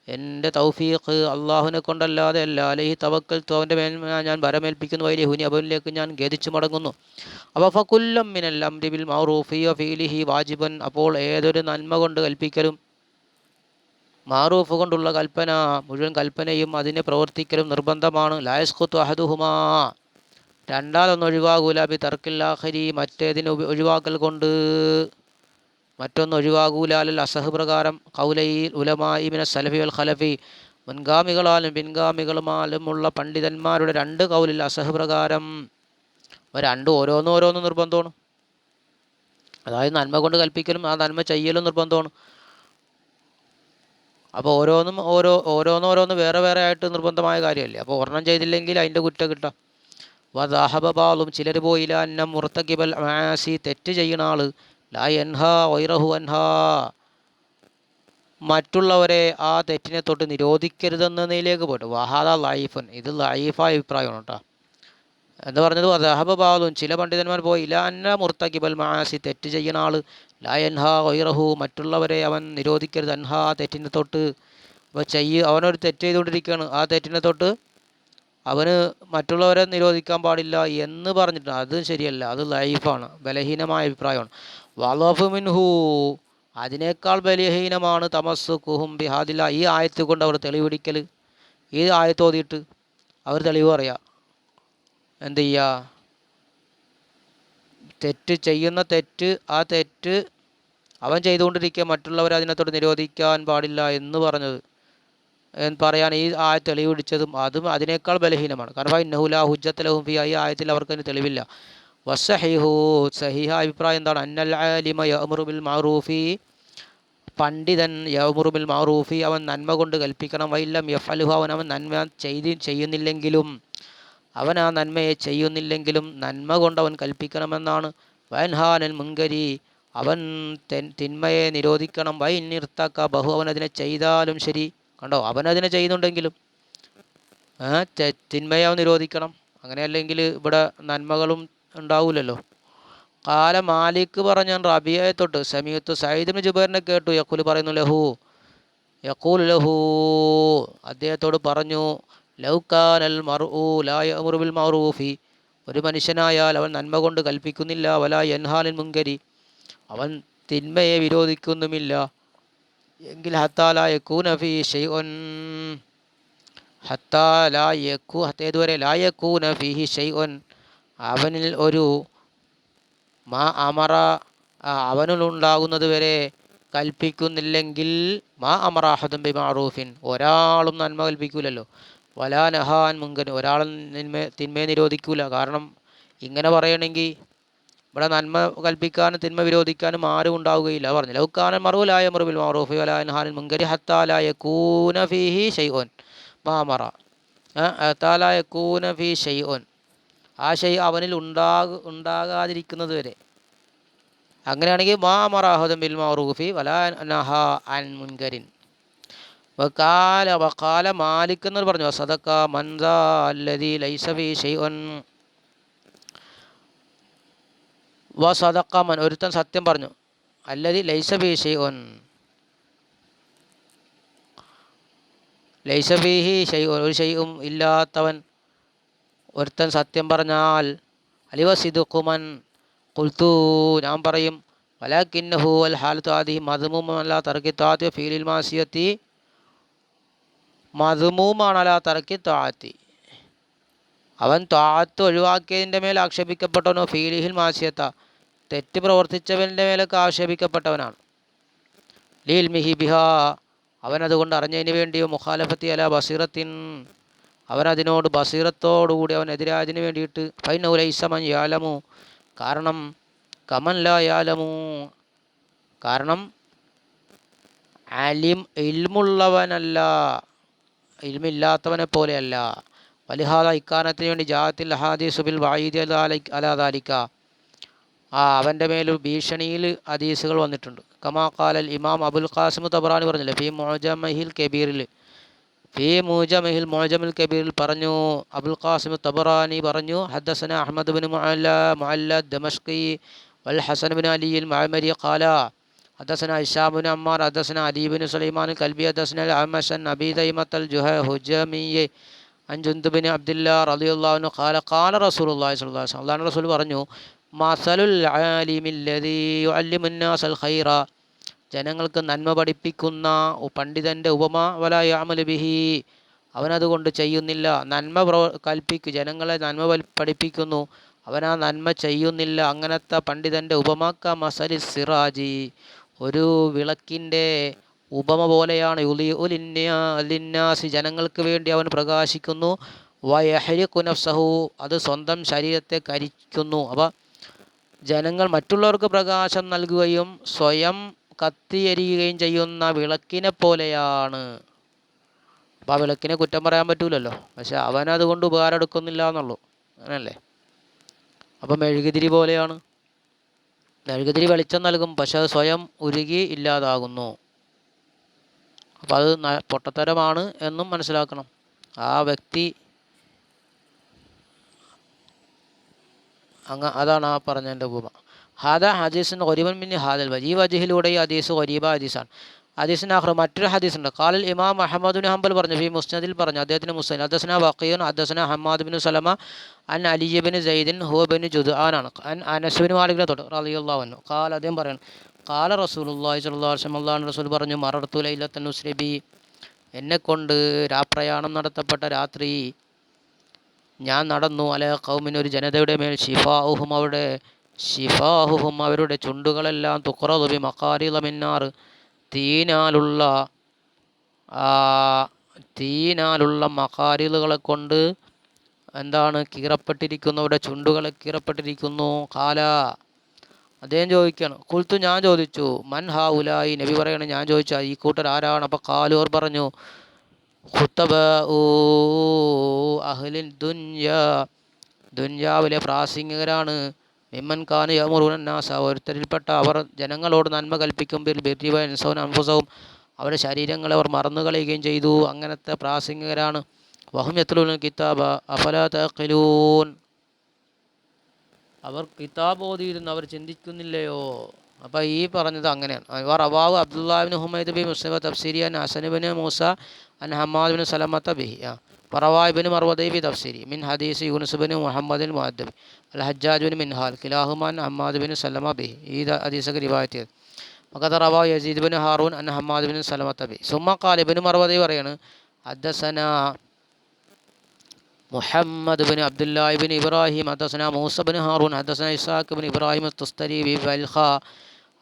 എൻ്റെ തൗഫീഖ് അള്ളാഹുവിനെ കൊണ്ടല്ലാതെ അല്ല. അലൈഹി തവക്കൽതു, അവൻ്റെ മേൽ ഞാൻ ഭരമേൽപ്പിക്കുന്നു, വൈലഹുനി, അവനിലേക്ക് ഞാൻ ഖേദിച്ചു മടങ്ങുന്നു. അപ്പോൾ ഫകുല്ലം മിനൽ അംരി ബിൽ മഅറൂഫി വഫീലിഹി വാജിബൻ, അപ്പോൾ ഏതൊരു നന്മ കൊണ്ട് കൽപ്പിക്കലും മാറൂഫ് കൊണ്ടുള്ള കൽപ്പന, മുഴുവൻ കൽപ്പനയും അതിനെ പ്രവർത്തിക്കലും നിർബന്ധമാണ്. ലാ യസ്ഖുതു അഹദുഹുമാ, രണ്ടാലൊന്നും ഒഴിവാകൂല, ബി തർക്കിൽ ആഖിരി, മറ്റേതിന് ഒഴിവാക്കൽ കൊണ്ട് മറ്റൊന്ന് ഒഴിവാകൂല, അൽ അസഹ് പ്രകാരം, ഖൗലയിൽ ഉലമായി മിന സലഫി വൽ ഖലഫി, മുൻഗാമികളാലും പിൻഗാമികളുമാലുമുള്ള പണ്ഡിതന്മാരുടെ രണ്ട് കൗലിൽ അസഹ് പ്രകാരം. രണ്ടും ഓരോന്നും നിർബന്ധമാണ്. അതായത് നന്മ കൊണ്ട് കൽപ്പിക്കലും ആ നന്മ ചെയ്യലും നിർബന്ധമാണ്. അപ്പോൾ ഓരോന്ന് വേറെ വേറെ ആയിട്ട് നിർബന്ധമായ കാര്യമല്ലേ. അപ്പോൾ ഒരെണ്ണം ചെയ്തില്ലെങ്കിൽ അതിൻ്റെ കുറ്റം കിട്ടാം. വദാഹബാലും, ചിലർ പോയില്ല, അന്ന മുർത്തക്കിബൽ മാസി, തെറ്റ് ചെയ്യുന്ന ആൾ, ലാ യൻഹാ വൈറഹു അൻഹാ, മറ്റുള്ളവരെ ആ തെറ്റിനെ തൊട്ട് നിരോധിക്കരുതെന്നതിലേക്ക് പോയിട്ട് വഹാദ ലൈഫൻ, ഇത് ലൈഫായ അഭിപ്രായമാണ് കേട്ടോ. എന്ന് പറഞ്ഞത് ദഹബബാദും ചില പണ്ഡിതന്മാർ പോയി ഇല അന്ന മുർത്തക്കിബൽ മാസി, തെറ്റ് ചെയ്യുന്ന ആൾ ലായൻഹ വൈറഹു, മറ്റുള്ളവരെ അവൻ നിരോധിക്കരുത്, അൻഹ തെറ്റിനെ തൊട്ട്. അപ്പോൾ അവനൊരു തെറ്റ് ചെയ്തുകൊണ്ടിരിക്കുകയാണ്, ആ തെറ്റിനെ തൊട്ട് അവന് മറ്റുള്ളവരെ നിരോധിക്കാൻ പാടില്ല എന്ന് പറഞ്ഞിട്ടുണ്ട്. അത് ശരിയല്ല, അത് ലൈഫാണ്, ബലഹീനമായ അഭിപ്രായമാണ്. വലഫു മിൻഹു, അതിനേക്കാൾ ബലഹീനമാണ് തമസ്സുക്കുഹും ബിഹാദില്ല, ഈ ആയത്ത് കൊണ്ട് അവർ തെളിവിടിക്കൽ. ഈ ആയത്ത് ഓതിയിട്ട് അവർ തെളിവ് പറയാം. എന്ത് ചെയ്യുക? തെറ്റ് ചെയ്യുന്ന തെറ്റ്, ആ തെറ്റ് അവൻ ചെയ്തുകൊണ്ടിരിക്കുക, മറ്റുള്ളവരെ അതിനകത്തോട് നിരോധിക്കാൻ പാടില്ല എന്ന് പറഞ്ഞത് പറയാൻ ഈ ആയത്ത് തെളിവ് പിടിച്ചതും അതും അതിനേക്കാൾ ബലഹീനമാണ്. കാരണം ഇന്നഹുല ഹുജ്ജത്തലഹും ഫി, ഈ ആയത്തിൽ അവർക്കതിന് തെളിവില്ല. വസ്സഹീഹു, സഹീഹ അഭിപ്രായം എന്താണ്? അന്നൽ ആലിമ യഅ്മുറു ബിൽ മഅറൂഫി, പണ്ഡിതൻ യഅ്മുറു ബിൽ മഅറൂഫി, അവൻ നന്മ കൊണ്ട് കൽപ്പിക്കണം. വഇല്ലം യഫ്അലുഹു, അവൻ നന്മ ചെയ്യുന്നില്ലെങ്കിലും, അവൻ ആ നന്മയെ ചെയ്യുന്നില്ലെങ്കിലും നന്മ കൊണ്ട് അവൻ കൽപ്പിക്കണമെന്നാണ്. വയൻഹാനൽ മുൻകരി, അവൻ തിന്മയെ നിരോധിക്കണം. വൈനിർത്തക്ക ബഹു, അവനതിനെ ചെയ്താലും ശരി. കണ്ടോ, അവനതിനെ ചെയ്യുന്നുണ്ടെങ്കിലും തിന്മയെ അവൻ നിരോധിക്കണം. അങ്ങനെയല്ലെങ്കിൽ ഇവിടെ നന്മകളും ഉണ്ടാവില്ലല്ലോ. കാല മാലിക് പറഞ്ഞ റബിയയെ തൊട്ട് സമീഅത്തു സഈദ് ഇബ്നു ജുബൈറിനെ കേട്ടു യഖൂൽ പറയുന്നു ലഹു അദ്ദേഹത്തോട് പറഞ്ഞു, ലൗ കാനൽ മർഉ ലാ യഅ്മുറു ബിൽ മഅറൂഫി, ഒരു മനുഷ്യനായാൽ അവൻ നന്മ കൊണ്ട് കൽപ്പിക്കുന്നില്ല, വലാ യൻഹാനിൽ മുൻകരി, അവൻ തിന്മയെ വിരോധിക്കുന്നുമില്ല, എങ്കിൽ ഹത്താ ലാ യകൂന ഫീ ഷൈഉൻ, ഏതുവരെ ലാ യകൂന ഫീഹി ഷൈഉൻ, അവനിൽ ഒരു മാ അമറ, അവനിലുണ്ടാകുന്നത് വരെ കൽപ്പിക്കുന്നില്ലെങ്കിൽ, മാ അമറ അഹദുൻ ബി മഅറൂഫിൻ, ഒരാളും നന്മ കൽപ്പിക്കൂലല്ലോ, വലാ നഹാൻ മുൻകർ, ഒരാളും തിന്മയെ നിരോധിക്കൂല. കാരണം ഇങ്ങനെ പറയണമെങ്കിൽ ഇവിടെ നന്മ കൽപ്പിക്കാനും തിന്മ വിരോധിക്കാനും ആരും ഉണ്ടാവുകയില്ല. പറഞ്ഞു ലൗകാന മറുലായ മറുബിൽ മഅറൂഫി വലാ നഹാനിൽ മുൻകരി ഹത്താ ലാ യകൂന ഫീഹി ഷൈഉൻ മാ അമറ, ഹത്താ ലാ യകൂന ഫീ ഷൈഉൻ, ആ ഷൈ അവനിൽ ഉണ്ടാകാതിരിക്കുന്നത് വരെ. അങ്ങനെയാണെങ്കിൽ മാ അമറ അഹദുൻ ബിൽ മഅറൂഫി വലാ നഹാ അൻ മുൻകരിൻ. വഖാല മാലിക് എന്ന് പറഞ്ഞു സദഖ മൻ ദാ അല്ലദീ ലൈസ ഫീ ഷൈഉൻ, വസദഖ മൻ, ഒരുത്തൻ സത്യം പറഞ്ഞു, അല്ലദീ ലൈസ ഫീ ഷൈഉൻ, ലൈസ ഫീഹി ഷൈഉൻ, ഒരു ഷൈഉം ഇല്ലാത്തവൻ ഒരുത്തൻ സത്യം പറഞ്ഞാൽ, അലിവ സിദ്ഖു മൻ ഖുൽതു, ഞാൻ പറയും, വലാകിന്നഹു അൽ ഹാലത്തു ആദിഹി മദ്മൂമൻ അലാ തർക്കി തആത്തി ഫീലിൽ മാസിയത്തി, മദ്മൂമാണ് അലാ തർക്കി തആത്തി, അവൻ തആത്ത് ഒഴിവാക്കിയതിൻ്റെ മേൽ ആക്ഷേപിക്കപ്പെട്ടവനോ, ഫീലിഹിൽ മാസിയത്ത, തെറ്റ് പ്രവർത്തിച്ചവൻ്റെ മേലൊക്കെ ആക്ഷേപിക്കപ്പെട്ടവനാണ്. ലീൽമിഹി ബിഹാ, അവനതുകൊണ്ട് അറിഞ്ഞതിന് വേണ്ടിയോ, മുഖാലഫത്തി അല ബസീറത്തിൻ, അവനതിനോട് ബസീറത്തോടുകൂടി അവൻ എതിരായതിന് വേണ്ടിയിട്ട്, ഫൈനഹു ലൈസ മൻ യഅലമു, കാരണം കമൻ ലാ യഅലമു, കാരണം ഇൽമുള്ളവനല്ല, ഇൽമില്ലാത്തവനെ പോലെയല്ല. വലിഹാദ, ഇക്കാരണത്തിന് വേണ്ടി ജാഅത്തിൽ ഹദീസു ബിൽ വഈദി അലാ ദാലിക, അവൻ്റെ മേൽ ഭീഷണിയിൽ ഹദീസുകൾ വന്നിട്ടുണ്ട്. കമാ ഖാലൽ ഇമാം അബുൽ ഖാസിം തബറാനി പറഞ്ഞില്ലേ, ഫീ മുഅ്ജമിൽ കബീറിൽ പറഞ്ഞു, അബുൽ ഖാസിം തബറാനി പറഞ്ഞു, ഹദ്ദസന അഹ്മദ് ബിൻ മുഅല്ല ദമഷ്ഖി വൽ ഹസൻ ബിൻ അലി അൽ മഅമരി ഖാല ഹദ്ദസന ഹിശാം ബിൻ അമ്മാർ ഹദ്ദസന അലി ബിൻ സുലൈമാൻ അൽ കൽബി ഹദ്ദസന അൽ അഅ്മശ് അൻ അബീ ദൈമത്ത് അൽ ഹുജമി അൻ ജുൻദുബ് ബിൻ അബ്ദുല്ലാ റളിയല്ലാഹു അൻഹു ഖാല ഖാല റസൂലുള്ളാഹി സ്വല്ലല്ലാഹു അലൈഹി വസല്ലം, അല്ലാഹുവിൻ്റെ റസൂൽ പറഞ്ഞു, മസലുൽ ആലിമില്ലദീ യുഅല്ലിമുൻ നാസൽ ഖൈറ, ജനങ്ങൾക്ക് നന്മ പഠിപ്പിക്കുന്ന പണ്ഡിതൻ്റെ ഉപമ, വലാ യഅമലു ബിഹി, അവനതുകൊണ്ട് ചെയ്യുന്നില്ല. നന്മ ജനങ്ങളെ നന്മ പഠിപ്പിക്കുന്നു, അവനാ നന്മ ചെയ്യുന്നില്ല. അങ്ങനത്തെ പണ്ഡിതൻ്റെ ഉപമക്ക മസലി സിറാജി, ഒരു വിളക്കിൻ്റെ ഉപമ പോലെയാണ്. ലിന്നാസി, ജനങ്ങൾക്ക് വേണ്ടി അവൻ പ്രകാശിക്കുന്നു. വയഹ്രിഖു നഫ്സഹു, അത് സ്വന്തം ശരീരത്തെ കരിക്കുന്നു. അപ്പോൾ ജനങ്ങൾ മറ്റുള്ളവർക്ക് പ്രകാശം നൽകുകയും സ്വയം കത്തിയെരിയുകയും ചെയ്യുന്ന വിളക്കിനെ പോലെയാണ്. അപ്പോൾ ആ വിളക്കിനെ കുറ്റം പറയാൻ പറ്റൂലല്ലോ, പക്ഷെ അവനതുകൊണ്ട് ഉപകാരം എടുക്കുന്നില്ല എന്നുള്ളൂ, അങ്ങനല്ലേ. അപ്പം മെഴുകുതിരി പോലെയാണ്, മെഴുകുതിരി വെളിച്ചം നൽകും, പക്ഷെ അത് സ്വയം ഉരുകി ഇല്ലാതാകുന്നു. അപ്പോൾ അത് പൊട്ടത്തരമാണ് എന്നും മനസ്സിലാക്കണം. ആ വ്യക്തി അതാണ് ആ പറഞ്ഞതിൻ്റെ ഉപമ. ഹാദ ഹദീസിൻ ഖരീബൻ മിൻ ഹാദൽ വജ്, ഈ വജിഹിലൂടെ ഈ ഹദീസ് ഖരീബ ഹദീസാണ്. ഹദീസിന് ആഖിർ മറ്റൊരു ഹദീസുണ്ട്. ഖാലൽ ഇമാം അഹ്മദ് ബിൻ ഹംബൽ പറഞ്ഞു, ഫി മുസ്നദിൽ പറഞ്ഞു, അദ്ദേഹത്തിൻ്റെ മുസ്നദ്, ഹദ്ദസനാ വഖീഉൻ ഹദ്ദസനാ ഹമ്മാദ് ബിൻ സലമ അൻ അലി ബിൻ സൈദിൻ ഹുവ ബിൻ ജുദ്ആനാണ് അൻ അനസ് ബിൻ മാലിക് തൊട്ട് റളിയല്ലാഹു അൻഹു ഖാല, അദ്ദേഹം പറയാണ്, ഖാല റസൂലുള്ളാഹി സ്വല്ലല്ലാഹു അലൈഹി വസല്ലം, അല്ലാഹുവിൻ്റെ റസൂൽ പറഞ്ഞു, മറർത്തു ലൈലത്തൻ ഉസ്രി ബി, എന്നെക്കൊണ്ട് രാപ്രയാണം നടത്തപ്പെട്ട രാത്രി ഞാൻ നടന്നു, അല ഖൗമിൻ, ഒരു ജനതയുടെ മേൽ, ഷിഫാഹുഹും അവരുടെ ചുണ്ടുകളെല്ലാം, തുഖ്റദു ബി മഖാരിള മിന്നാർ, തീനാലുള്ള മഖാരിളുകളെ കൊണ്ട് എന്താണ് കീറപ്പെട്ടിരിക്കുന്നവരുടെ ചുണ്ടുകളെ കീറപ്പെട്ടിരിക്കുന്നു. ഖാല, അദ്ദേഹം ചോദിക്കുകയാണ്, ഖുൽതു, ഞാൻ ചോദിച്ചു, മൻ ഹൗലായി, നബി പറയണം, ഞാൻ ചോദിച്ചു ഈ കൂട്ടർ ആരാണ്? അപ്പോൾ ഖാലു, അവർ പറഞ്ഞു, ഖുതബഉ അഹ്ലിൻ ദുനിയാ, ദുനിയാവിലെ പ്രാസംഗികരാണ്, മിമ്മൻ കാന യഅ്മുറുന നാസ, ഓരോരുത്തരിൽപ്പെട്ട അവർ ജനങ്ങളോട് നന്മ കൽപ്പിക്കും, ബിൽ ബിർരി വ യൻസൗന അൻഫുസഹും, അവരുടെ ശരീരങ്ങളെ അവർ മറന്നു കളയുകയും ചെയ്തു, അങ്ങനത്തെ പ്രാസംഗികരാണ്. വഹും യത്ലൂന കിതാബ അഫലാ തഅഖിലൂൻ, അവർ കിതാബ് ഓതിയിരുന്നു, അവർ ചിന്തിക്കുന്നില്ലയോ? അപ്പോൾ ഈ പറഞ്ഞത് അങ്ങനെയാണ്. റവാഹു അബ്ദുല്ലാഹിബ്നു ഹുമൈദ് ബി മുസ്ലിം തഫ്സീരി അൻ ഹസൻ ബിൻ മൂസ അൻ ഹമ്മാദ് ബിൻ സലമത ബിഹി വറവാഹു ഇബ്നു മർവദി ബി തഫ്സീരി മിൻ ഹദീസ് യൂനുസ് ബിൻ മുഹമ്മദിൻ മുഅദ്ദബി അൽ ഹജ്ജാജ് ബിൻ മിൻഹാൽ കിലാഹുമാ അൻ ഹമ്മാദ് ബിൻ സലമ ബിഹി, ഈ ഹദീസൊക്കെ റിവായത്ത് ചെയ്തു. വഖദ റവാഹു യസീദ് ബിൻ ഹാറൂൻ അൻ ഹമ്മാദ് ബിൻ സലമത ബിഹി. സുമ്മ ഖാല, ഇബ്നു മർവദി പറയാണ്, ഹദ്ദസനാ മുഹമ്മദ് ബിൻ അബ്ദുല്ലാഹി ബിൻ ഇബ്രാഹിം ഹദ്ദസനാ മൂസ ബിൻ ഹാറൂൻ ഹദ്ദസനാ ഇസ്ഹാഖ് ബിൻ ഇബ്രാഹിം അത്തുസ്തരി ബി ബൽഖ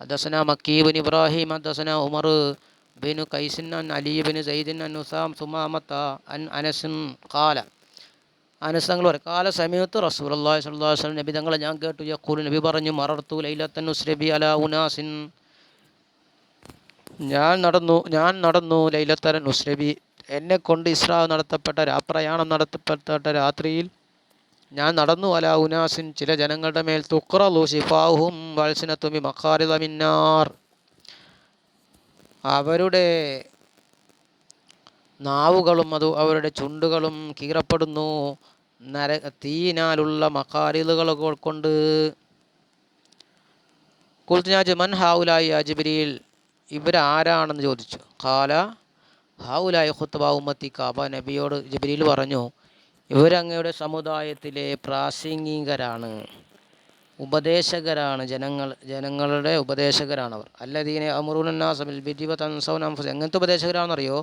ഹദ്ദസനാ മക്കി ബിൻ ഇബ്രാഹിം ഹദ്ദസനാ ഉമർ ബിൻ ഖൈസിൻ അൻ അലി ബിൻ സൈദിൻ അൻ ഉസാം സുമാമത അൻ അനസ് ഖാല, അനസ് തങ്ങൾ പറയും, ഖാല സമീഅത്തു റസൂലുള്ളാഹി സ്വല്ലല്ലാഹു അലൈഹി വസല്ലം, നബി തങ്ങളെ ഞാൻ കേട്ടു, യഖൂൽ, നബി പറഞ്ഞു, മറർത്തു ലൈലത്തൻ ഉസ്രി ബി അലാ ഉനാസിൻ, ഞാൻ നടന്നു ലൈലത്തൻ ഉസ്രി ബി, എന്നെക്കൊണ്ട് ഇസ്രാ നടത്തപ്പെട്ട രാപ്രയാണം നടത്തപ്പെട്ട രാത്രിയിൽ ഞാൻ നടന്നു, അല ഉനാസിൻ, ചില ജനങ്ങളുടെ മേൽ, തുഖ്റലു ശിഫാഹും വൽസിനത്തും ബി മഖാരിള മിന്നാർ, അവരുടെ നാവുകളും അവരുടെ ചുണ്ടുകളും കീറപ്പെടുന്നു തീനാലുള്ള മഖാരിളുകൾ കൊണ്ട്. ഖുൽതു, ഞാൻ മൻ ഹൗലായി യാ ജിബ്രീൽ, ഇവരാരാണെന്ന് ചോദിച്ചു. ഖാല ഹൗലായി ഖുത്ബാ ഉമ്മത്തിക, അപ്പോൾ നബിയോട് ജിബ്രീൽ പറഞ്ഞു, ഇവരങ്ങയുടെ സമുദായത്തിലെ പ്രാസംഗികരാണ്, ഉപദേശകരാണ്, ജനങ്ങളുടെ ഉപദേശകരാണവർ. അല്ലദീന യഅ്മുറൂന നാസ ബിൽ ബിർരി വ തൻസൗന അൻഫുസഹും, എങ്ങനത്തെ ഉപദേശകരാണെന്നറിയോ?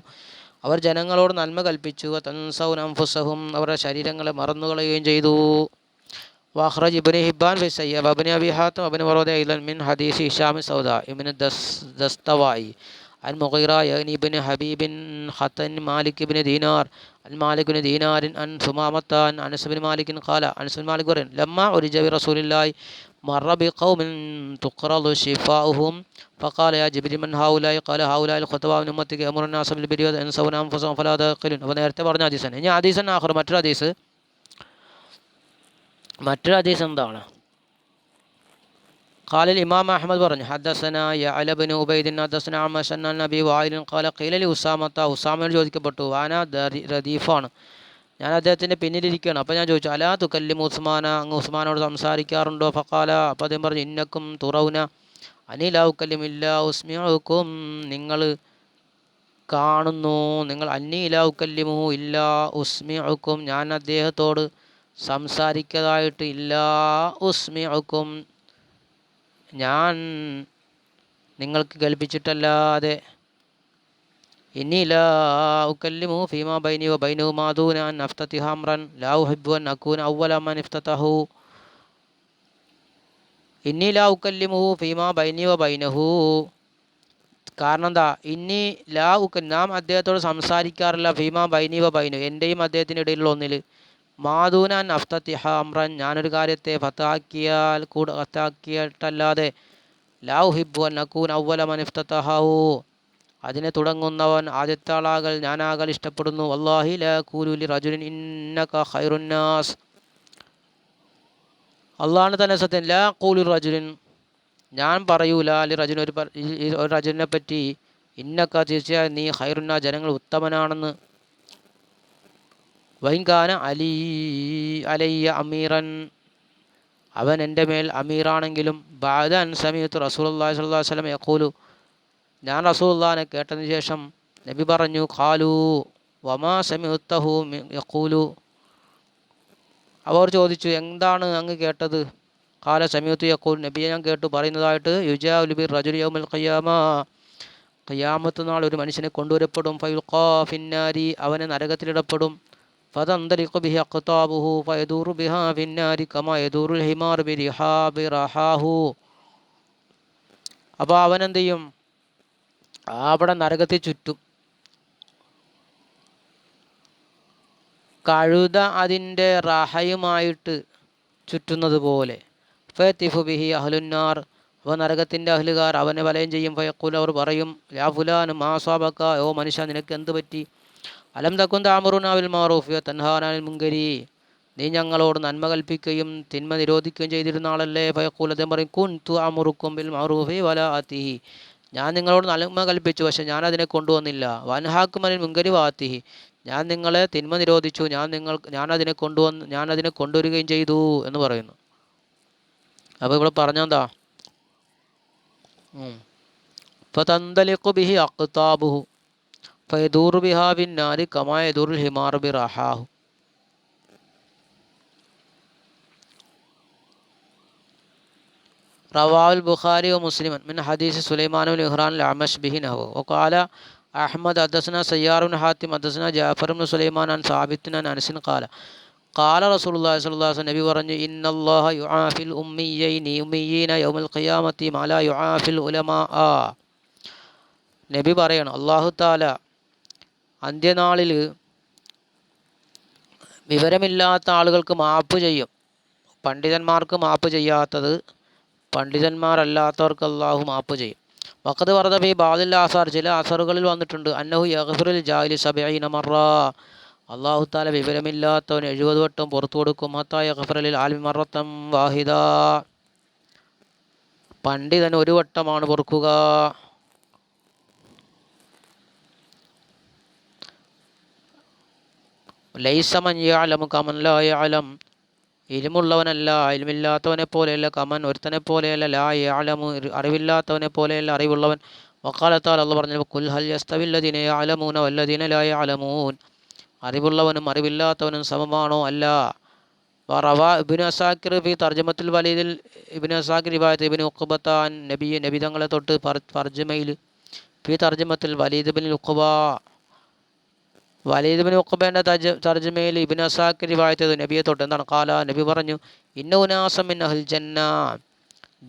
അവർ ജനങ്ങളോട് നന്മ കൽപ്പിച്ചു, തൻസൗന അൻഫുസഹും, അവരുടെ ശരീരങ്ങളെ മറന്നുകളയുകയും ചെയ്തു. വഅഖ്റജ ഇബ്നു ഹിബ്ബാൻ ഫി സയ്യിഹ് വഇബ്നു അബീ ഹാത്തിം വഇബ്നു മർവദ അയ്ളൻ മിൻ ഹദീസ് ഹിശാം സൗദാ ഇബ്നു ദസ്തവായി അൻ മുഗീറ യഅ്നി ഇബ്നു ഹബീബിൻ ഖതൻ മാലിക് ഇബ്നു ദീനാർ അൻ മാലിക് ഇബ്നു ദീനാരിൻ അൻ സുമാമത അൻ അനസ് ഇബ്നു മാലിക് ഖാല, അനസ് ഇബ്നു മാലിക് പറയുന്നു, ലമ്മ ഉരിജ ബി റസൂലില്ലാഹി മറ ബിഖൗമിൻ തുഖ്റദു ശിഫാഉഹും ഫഖാല യാ ജിബ്രീൽ മൻ ഹൗലായി ഖാല ഹൗലായി ഖുത്ബാ മിൻ ഉമ്മത്തിക യഅ്മുറുന നാസ ബിൽ ബിർരി വ യൻസൗന അൻഫുസഹും ഫലാ തഅഖിലൂൻ. അപ്പോൾ നേരത്തെ പറഞ്ഞ ഹദീസാണ്. ഇനി ഹദീസൻ ആഖിർ, മറ്റൊരു ഹദീസ് എന്താണ്? ഖാല ഇമാം അഹ്മദ് പറഞ്ഞു, ഹദ്ദസനാ യഅല ഇബ്നു ഉബൈദ് ഹദ്ദസനാ അമശ് അൻ നബി വഅലിൻ ഖാല ഖീല ലി ഉസാമത, ഉസാമയോട് ചോദിക്കപ്പെട്ടു, വാന റദീഫാണ്, ഞാൻ അദ്ദേഹത്തിൻ്റെ പിന്നിലിരിക്കുകയാണ്. അപ്പോൾ ഞാൻ ചോദിച്ചു, അലാ തുകല്ലിമു ഉസ്മാന, അങ്ങ് ഉസ്മാനോട് സംസാരിക്കാറുണ്ടോ? ഫഖാല, അപ്പോൾ അദ്ദേഹം പറഞ്ഞു, ഇന്നക്കും തുറൗന അനി ലാ ഉകല്ലിമില്ല ഉസ്മിഉക്കും, നിങ്ങൾ കാണുന്നു, നിങ്ങൾ അന്നി ലാ ഉകല്ലിമു ഇല്ല ഉസ്മിഉക്കും, ഞാൻ അദ്ദേഹത്തോട് സംസാരിക്കതായിട്ട്, ഇല്ല ഉസ്മിഉക്കും, ഞാൻ നിങ്ങൾക്ക് കൽപ്പിച്ചിട്ടല്ലാതെ, ഇന്നി ലാ ഉകല്ലിമു ഫീമാ ബൈനി വ ബൈനഹു മാ ദൂന അൻ അഫ്തതിഹ അംറൻ ലാ ഉഹിബ്ബു അൻ അകൂന അവ്വല മൻ ഇഫ്തതഹു. ഇന്നി ലാ ഉകല്ലിമു ഫീമാ ബൈനി വ ബൈനഹു, കാരണം എന്താ? ഇന്നി ലാ നാം അദ്ദേഹത്തോട് സംസാരിക്കാറില്ല, ഫീമാ ബൈനി വ ബൈനഹു, എൻ്റെയും അദ്ദേഹത്തിൻ്റെ ഇടയിലുള്ള ഒന്നിൽ, മാദൂന അൻ അഫ്തതിഹ അംറൻ, ഞാനൊരു കാര്യത്തെ ഫത്താക്കിയിട്ടല്ലാതെ, ലാ ഉഹിബ്ബു അൻ അകൂന അവ്വല മൻ ഇഫ്തതഹു, അതിനെ തുടങ്ങുന്നവൻ ആദ്യത്തെ ആളാകൽ ഞാനാകൽ ഇഷ്ടപ്പെടുന്നു. വല്ലാഹി ലാ ഖൂലു ലി റജുലിൻ ഇന്നക ഖൈറുൻ നാസ്, അള്ളാഹു തന്നെ സത്യം, ലാ ഖൂലു റജുലിൻ, ഞാൻ പറയൂല, ലി റജുലിൻ, ഒരു റജുലിനെ പറ്റി, ഇന്നക്ക തീർച്ചയായും നീ ഖൈറുന്ന ജനങ്ങൾ ഉത്തമനാണെന്ന്. വൈകാന അലയ്യ അമീറൻ അവൻ എൻ്റെ മേൽ അമീറാണെങ്കിലും ബഅദ അൻ സമീഅതു റസൂലുള്ളാഹി സ്വല്ലല്ലാഹു അലൈഹി വസല്ലം യഖൂലു ഞാൻ റസൂലുള്ളാഹിനെ കേട്ടതിന് ശേഷം നബി പറഞ്ഞു ഖാലു വമാ സമീഅതഹു യഖൂലു അവർ ചോദിച്ചു എന്താണ് അങ്ങ് കേട്ടത്? ഖാല സമീഅതു യഖൂൽ നബിയെ ഞാൻ കേട്ടു പറയുന്നതായിട്ട് യുജാഉലു ബിർ റജുലി യൗമൽ ഖിയാമ ഖിയാമത്ത് നാൾ ഒരു മനുഷ്യനെ കൊണ്ടുവരപ്പെടും ഫയുൽഖാ ഫിന്നാരി അവനെ നരകത്തിലിടപ്പെടും ഫതന്തലിഖു ബിഹി അഖ്താബുഹു ഫയദൂറു ബിഹാ ഫിന്നാരി കമാ യദൂറുൽ ഹിമാർ ബിറഹാഹു അപ്പോൾ അവനെന്ത് ചെയ്യും? അവിടെ നരകത്തിൽ ചുറ്റും കഴുത അതിൻ്റെ റഹയുമായിട്ട് ചുറ്റുന്നത് പോലെ. ഫയത്തിഫു ബിഹി അഹ്ലുന്നാർ അപ്പോൾ നരകത്തിൻ്റെ അഹ്ലുകാർ അവനെ വലയം ചെയ്യും. ഫയഖൂൽ അവർ പറയും യാ ഫുലാൻ മാ അസ്വാബക ഓ മനുഷ്യ നിനക്ക് എന്ത് പറ്റി? അലം തകുൻ തഅമുറുനാ ബിൽ മഅറൂഫി വതൻഹാനാ അനിൽ മുൻകരി നീ ഞങ്ങളോട് നന്മ കൽപ്പിക്കുകയും തിന്മ നിരോധിക്കുകയും ചെയ്തിരുന്ന ആളല്ലേ? ഫയഖൂൽ അദ്ദേഹം പറയും കുൻതു അമുറുക്കും ബിൽ മഅറൂഫി വലാ ആതിഹി ഞാൻ നിങ്ങളോട് നന്മ കൽപ്പിച്ചു പക്ഷേ ഞാൻ അതിനെ കൊണ്ടുവന്നില്ല. വൻഹാക്കും അനിൽ മുൻകരി വാത്തിഹി ഞാൻ നിങ്ങളെ തിന്മ നിരോധിച്ചു ഞാൻ അതിനെ കൊണ്ടുവരികയും ചെയ്തു എന്ന് പറയുന്നു. അപ്പോൾ ഇവിടെ പറഞ്ഞെന്താ? ഫതന്തലിഖു ബിഹി അഖ്താബുഹു ഫയദൂറു ബിഹാ ഫിന്നാരി കമാ യദൂറുൽ ഹിമാർ ബിറഹാഹു റവാഹുൽ ബുഖാരി വമുസ്ലിം മിൻ ഹദീസ് സുലൈമാൻ ബിൻ ഇഹ്റാൻ അൽ-അഅ്മശ് ബിഹി നഹു വഖാല അഹ്മദ് ഹദസന സയ്യാർ ബിൻ ഹാത്തിം ഹദസന ജാഫർ ബിൻ സുലൈമാൻ അൻ സാബിത്ത് അൻ അനസ് ഖാല റസൂലുള്ളാഹി സ്വല്ലല്ലാഹു അലൈഹി വസല്ലം നബി പറഞ്ഞു ഇന്നല്ലാഹ യുആഫിൽ ഉമ്മീയീന യൗമൽ ഖിയാമത്തി മാ ലാ യുആഫിൽ ഉലമാ. നബി പറയണം അല്ലാഹു തആല അന്ത്യനാളിൽ വിവരമില്ലാത്ത ആളുകൾക്ക് മാപ്പ് ചെയ്യും. പണ്ഡിതന്മാർക്ക് മാപ്പ് ചെയ്യാത്തത് പണ്ഡിതന്മാരല്ലാത്തവർക്ക് അള്ളാഹു മാപ്പ് ചെയ്യും. വഖദ് വറദ ഫീ ബഅദിൽ ആസാർ ചില ആസറുകളിൽ വന്നിട്ടുണ്ട് അന്നഹു യഗ്ഫിറുൽ ജാഹിലി 70 മറ അള്ളാഹു താല വിവരമില്ലാത്തവൻ 70 വട്ടം പുറത്തു കൊടുക്കും. ഹത്താ യഗ്ഫിറ ലിൽ ആലിമി മറത്തൻ വാഹിദ പണ്ഡിതൻ ഒരു വട്ടമാണ് പൊറുക്കുക. ലൈസ മൻ യഅലമു കമൻ ലാ യഅലം ഇൽമുള്ളവനല്ല ഇൽമില്ലാത്തവനെ പോലെയല്ല കമൻ ഒരുത്തനെ പോലെയല്ല ലാ യഅലമു അറിവില്ലാത്തവനെ പോലെയല്ല അറിവുള്ളവൻ. വഖാല തആല അല്ലാഹു പറഞ്ഞു ഖുൽ ഹൽ യസ്തവിൽ ലദീന യഅലമൂന വല്ലദീന ലാ യഅലമൂൻ അറിവുള്ളവനും അറിവില്ലാത്തവനും സമമാണോ? അല്ല. വറവാ ഇബ്നു അസാക്കിർ ഫി തർജമത്തുൽ വലീദിൽ ഇബ്നു അസാക്കിർ റിവായത്ത് ഇബ്നു ഉഖബത അൻ നബി തങ്ങളെ തൊട്ട് തർജമയിൽ ഫി തർജമത്തുൽ വലീദ് ഇബ്നു ഉഖബ വലീദ് ഇബ്നു ഉഖബയുടെ തർജമയിൽ ഇബ്നു അസാക്കിർ റിവായത്ത് ചെയ്തു നബിയെ തൊട്ട് എന്താണ്? ഖാല നബി പറഞ്ഞു ഇന്ന ഉനാസം മിൻ അഹ്ൽ ജന്ന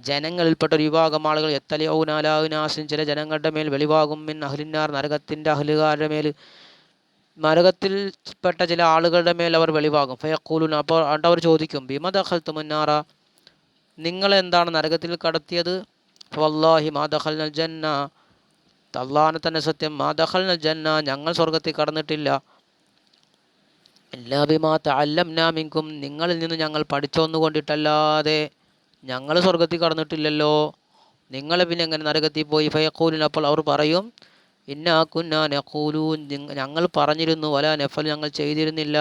ജനങ്ങളിൽപ്പെട്ട ഒരു വിഭാഗം ആളുകൾ യത്തലിഊന അലാ ഉനാസിൻ ചില ജനങ്ങളുടെ മേൽ വെളിവാകും മിൻ അഹ്ലിന്നാർ നരകത്തിൻ്റെ അഹ്ലുകാരുടെ മേൽ നരകത്തിൽപ്പെട്ട ചില ആളുകളുടെ മേൽ അവർ വെളിവാകും. ഫയഖൂലുന അപ്പോൾ അവർ ചോദിക്കും ബിമ ദഖൽതുമുന്നാറ നിങ്ങളെന്താണ് നരകത്തിൽ കടത്തിയത്? വല്ലാഹി മാ ദഖൽനൽ ജന്ന അല്ലാഹുവിനെ തന്നെ സത്യം മാ ദഖൽനൽ ജന്ന ഞങ്ങൾ സ്വർഗത്തിൽ കടന്നിട്ടില്ല. ഇല്ലാ ബിമാ തഅല്ലംനാ മിൻകും നിങ്ങളിൽ നിന്ന് ഞങ്ങൾ പഠിച്ചൊന്നുകൊണ്ടിട്ടല്ലാതെ ഞങ്ങൾ സ്വർഗത്തിൽ കടന്നിട്ടില്ലല്ലോ. നിങ്ങൾ പിന്നെ എങ്ങനെ നരകത്തിൽ പോയി? ഫയഖൂലുന അപ്പോൾ അവർ പറയും ഇന്നാ കുന്നാ നഖൂലൂൻ ഞങ്ങൾ പറഞ്ഞിരുന്നു വലാ നഫൽ ഞങ്ങൾ ചെയ്തിരുന്നില്ല.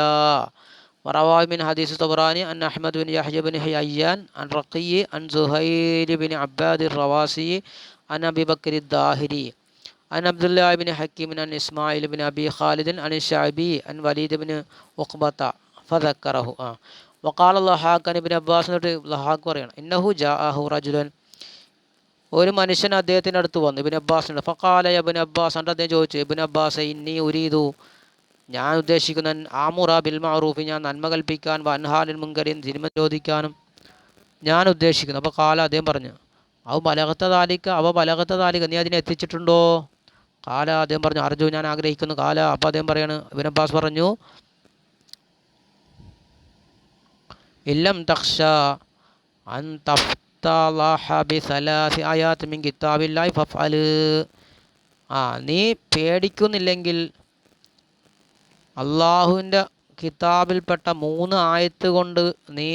വറവാഹു മിൻ ഹദീസ് തബറാനി അൻ അഹ്മദ് ബിൻ യഹ്യ ബിൻ ഹയ്യാൻ അൻ റഖിയ് അൻ സുഹൈൽ ബിൻ അബ്ബാദ് റവാസി അൻ അബി ബക്കർ ദാഹിരി അൻ അബ്ദുല്ലാഹി ബിൻ ഹക്കീം അൻ ഇസ്മായിൽ ബിൻ അബി ഖാലിദ് അൻ ശഅബി അൻ വലീദ് ബിൻ ഉഖബത ഫദക്കറഹു. വഖാല ലഹാഖ് ഇബ്നു അബ്ബാസ് ലഹാഖ് പറയണം ഇന്നഹു ജാഅഹു റജുലൻ ഒരു മനുഷ്യൻ അദ്ദേഹത്തിൻ്റെ അടുത്ത് വന്നു ഇബ്നു അബ്ബാസിനോട്. ഫഖാല ഇബ്നു അബ്ബാസ് അദ്ദേഹം ചോദിച്ചു ഇബ്നു അബ്ബാസ് ഇന്നി ഉരീദു ഞാൻ ഉദ്ദേശിക്കുന്ന ആമുറ ബിൽ മഅറൂഫി ഞാൻ നന്മ കൽപ്പിക്കാൻ വൻഹാനിൽ മുൻകരി തിന്മ ചോദിക്കാനും ഞാൻ ഉദ്ദേശിക്കുന്നു. അപ്പോൾ കാല അദ്ദേഹം പറഞ്ഞു അവ ബലഗത്ത താലിക നീ അതിനെ എത്തിച്ചിട്ടുണ്ടോ? കാല അദ്ദേഹം പറഞ്ഞു അർജു ഞാൻ ആഗ്രഹിക്കുന്നു. കാല അപ്പോൾ അദ്ദേഹം പറയാണ് ഇബ്നു അബ്ബാസ് പറഞ്ഞു ഇല്ലം തഖ്ഷ അൻ തഫ്തലഹ ബിസലാസി ആയാത്ത് മിൻ കിതാബില്ലാഹി ഫഫഅൽ നീ പേടിക്കുന്നില്ലെങ്കിൽ അള്ളാഹുവിൻ്റെ കിതാബിൽപ്പെട്ട 3 ആയത്ത് കൊണ്ട് നീ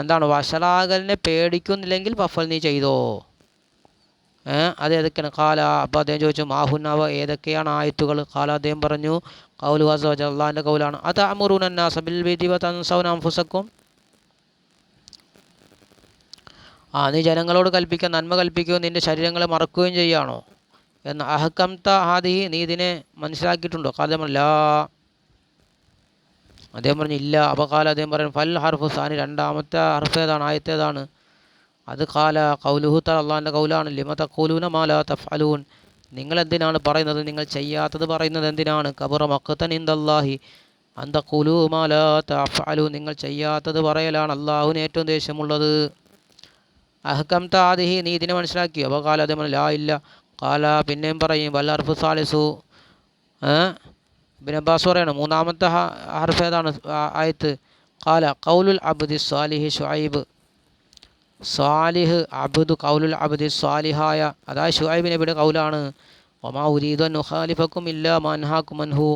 എന്താണ് വഷളാകലിനെ പേടിക്കുന്നില്ലെങ്കിൽ ഫഫൽ നീ ചെയ്തോ അത് ഏതൊക്കെയാണ്? കാല, അപ്പോൾ അദ്ദേഹം ചോദിച്ചു മാഹുന്നവ ഏതൊക്കെയാണ് ആയത്തുകൾ? കാല, അദ്ദേഹം പറഞ്ഞു ഖൗലു അസ്സ വജൽ, അള്ളാഹിൻ്റെ കൗലാണ്, അതഅമുറൂന അന്നാസ ബിൽ ബിർരി വതൻസൗന അൻഫുസക്കും. നീ ജനങ്ങളോട് കൽപ്പിക്കുക, നന്മ കൽപ്പിക്കുകയും നിൻ്റെ ശരീരങ്ങളെ മറക്കുകയും ചെയ്യുകയാണോ എന്ന്. അഹക്കംത ഹാദിഹി, നീ ഇതിനെ മനസ്സിലാക്കിയിട്ടുണ്ടോ? കാലം ലാ, അദ്ദേഹം പറഞ്ഞു ഇല്ല. അപ്പോൾ കാല, അദ്ദേഹം പറഞ്ഞു ഫൽ ഹർഫു സാനി, രണ്ടാമത്തെ ഹർഫ് ഏതാണ്, ആയത്തേതാണ്? അത് കാല കൗലുഹു തആല, അള്ളാഹിൻ്റെ കൗലാണ്, ലിമ തഖൂലൂന മാ ലാ തഫ്അലൂൻ, നിങ്ങൾ എന്തിനാണ് പറയുന്നത്, നിങ്ങൾ ചെയ്യാത്തത് പറയുന്നത് എന്തിനാണ്? കബറ മഖ്തൻ ഇൻദല്ലാഹി അൻ തഖൂലൂ മാ ലാ തഫ്അലൂൻ, നിങ്ങൾ ചെയ്യാത്തത് പറയലാണ് അള്ളാഹുവിന് ഏറ്റവും ദേഷ്യമുള്ളത്. അഹ്കംത ഹാദിഹി, നീ ഇതിനെ മനസ്സിലാക്കിയോ? അപ്പോൾ കാല, അദ്ദേഹം ലാ, ഇല്ല. കാല, പിന്നെയും പറയും വൽ ഹർഫു സാലിസു, ഇബ്നു അബ്ബാസ് പറയണം മൂന്നാമത്തെ ഹർഫ് ഏതാണ് ആയത്ത്? കാല ഖൗലുൽ അബ്ദി സ്വാലിഹി ശുഐബ്, സ്വാലിഹ് അബ്ദു, ഖൗലുൽ അബ്ദി സ്വാലിഹായ, അതായത് ശുഐബ് നബിയുടെ കൗലാണ്. വമാ ഉരീദു അൻ ഉഖാലിഫക്കും ഇല്ലാ മാ അൻഹാകും അൻഹു,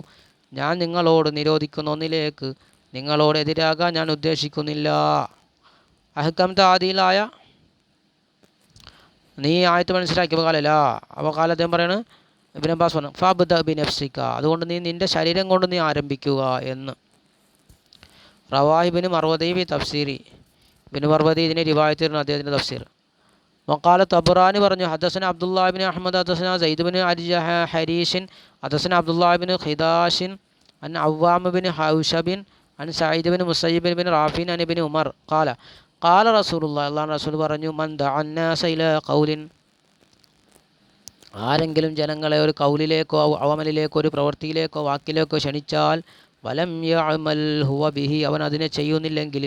ഞാൻ നിങ്ങളോട് നിരോധിക്കുന്ന ഒന്നിലേക്ക് നിങ്ങളോട് എതിരാകാൻ ഞാൻ ഉദ്ദേശിക്കുന്നില്ല. അഹ്കംത ആദിയിലായ, നീ ആയത്ത് മനസ്സിലാക്കിയപ്പോൾ കാലല്ല. അപ്പോൾ കാലം അദ്ദേഹം പറയാണ്, ഇബ്നു അബ്ബാസ് പറഞ്ഞു ഫബ്ദ ബിനഫ്സിക, അതുകൊണ്ട് നീ നിൻ്റെ ശരീരം കൊണ്ട് നീ ആരംഭിക്കുക എന്ന്. റവാഹിബിന് മർവദി ബി തഫ്സീരി, ഇബ്നു മർവദി ഇതിനെ റിവായത്ത് അദ്ദേഹത്തിൻ്റെ തഫ്സീർ. വഖാല തബ്റാനി പറഞ്ഞു ഹദസന അബ്ദുല്ലാഹിബ്നു അഹ്മദ് ഹദസന സയ്യിദ് ബിൻ ഹരീഷിൻ ഹദസന അബ്ദുല്ലാഹിബ്നു ഖിദാഷിൻ അൻ അവ്വാം ബിൻ ഹൗശബിൻ അൻ Saeed bin Musayyib bin Raphin അൻ ഇബ്നു ഉമർ ഖാല ഖാല റസൂലുള്ളാഹി, അല്ലാഹു റസൂൽ പറഞ്ഞു മൻ ദഅന്നാസ ഇലാ ഖൗലിൻ, ആരെങ്കിലും ജനങ്ങളെ ഒരു കൗലിലേക്കോ അവമലിലേക്കോ ഒരു പ്രവൃത്തിയിലേക്കോ വാക്കിലേക്കോ ക്ഷണിച്ചാൽ വലം യഅമൽ ഹുവ ബിഹി, അവൻ അതിനെ ചെയ്യുന്നില്ലെങ്കിൽ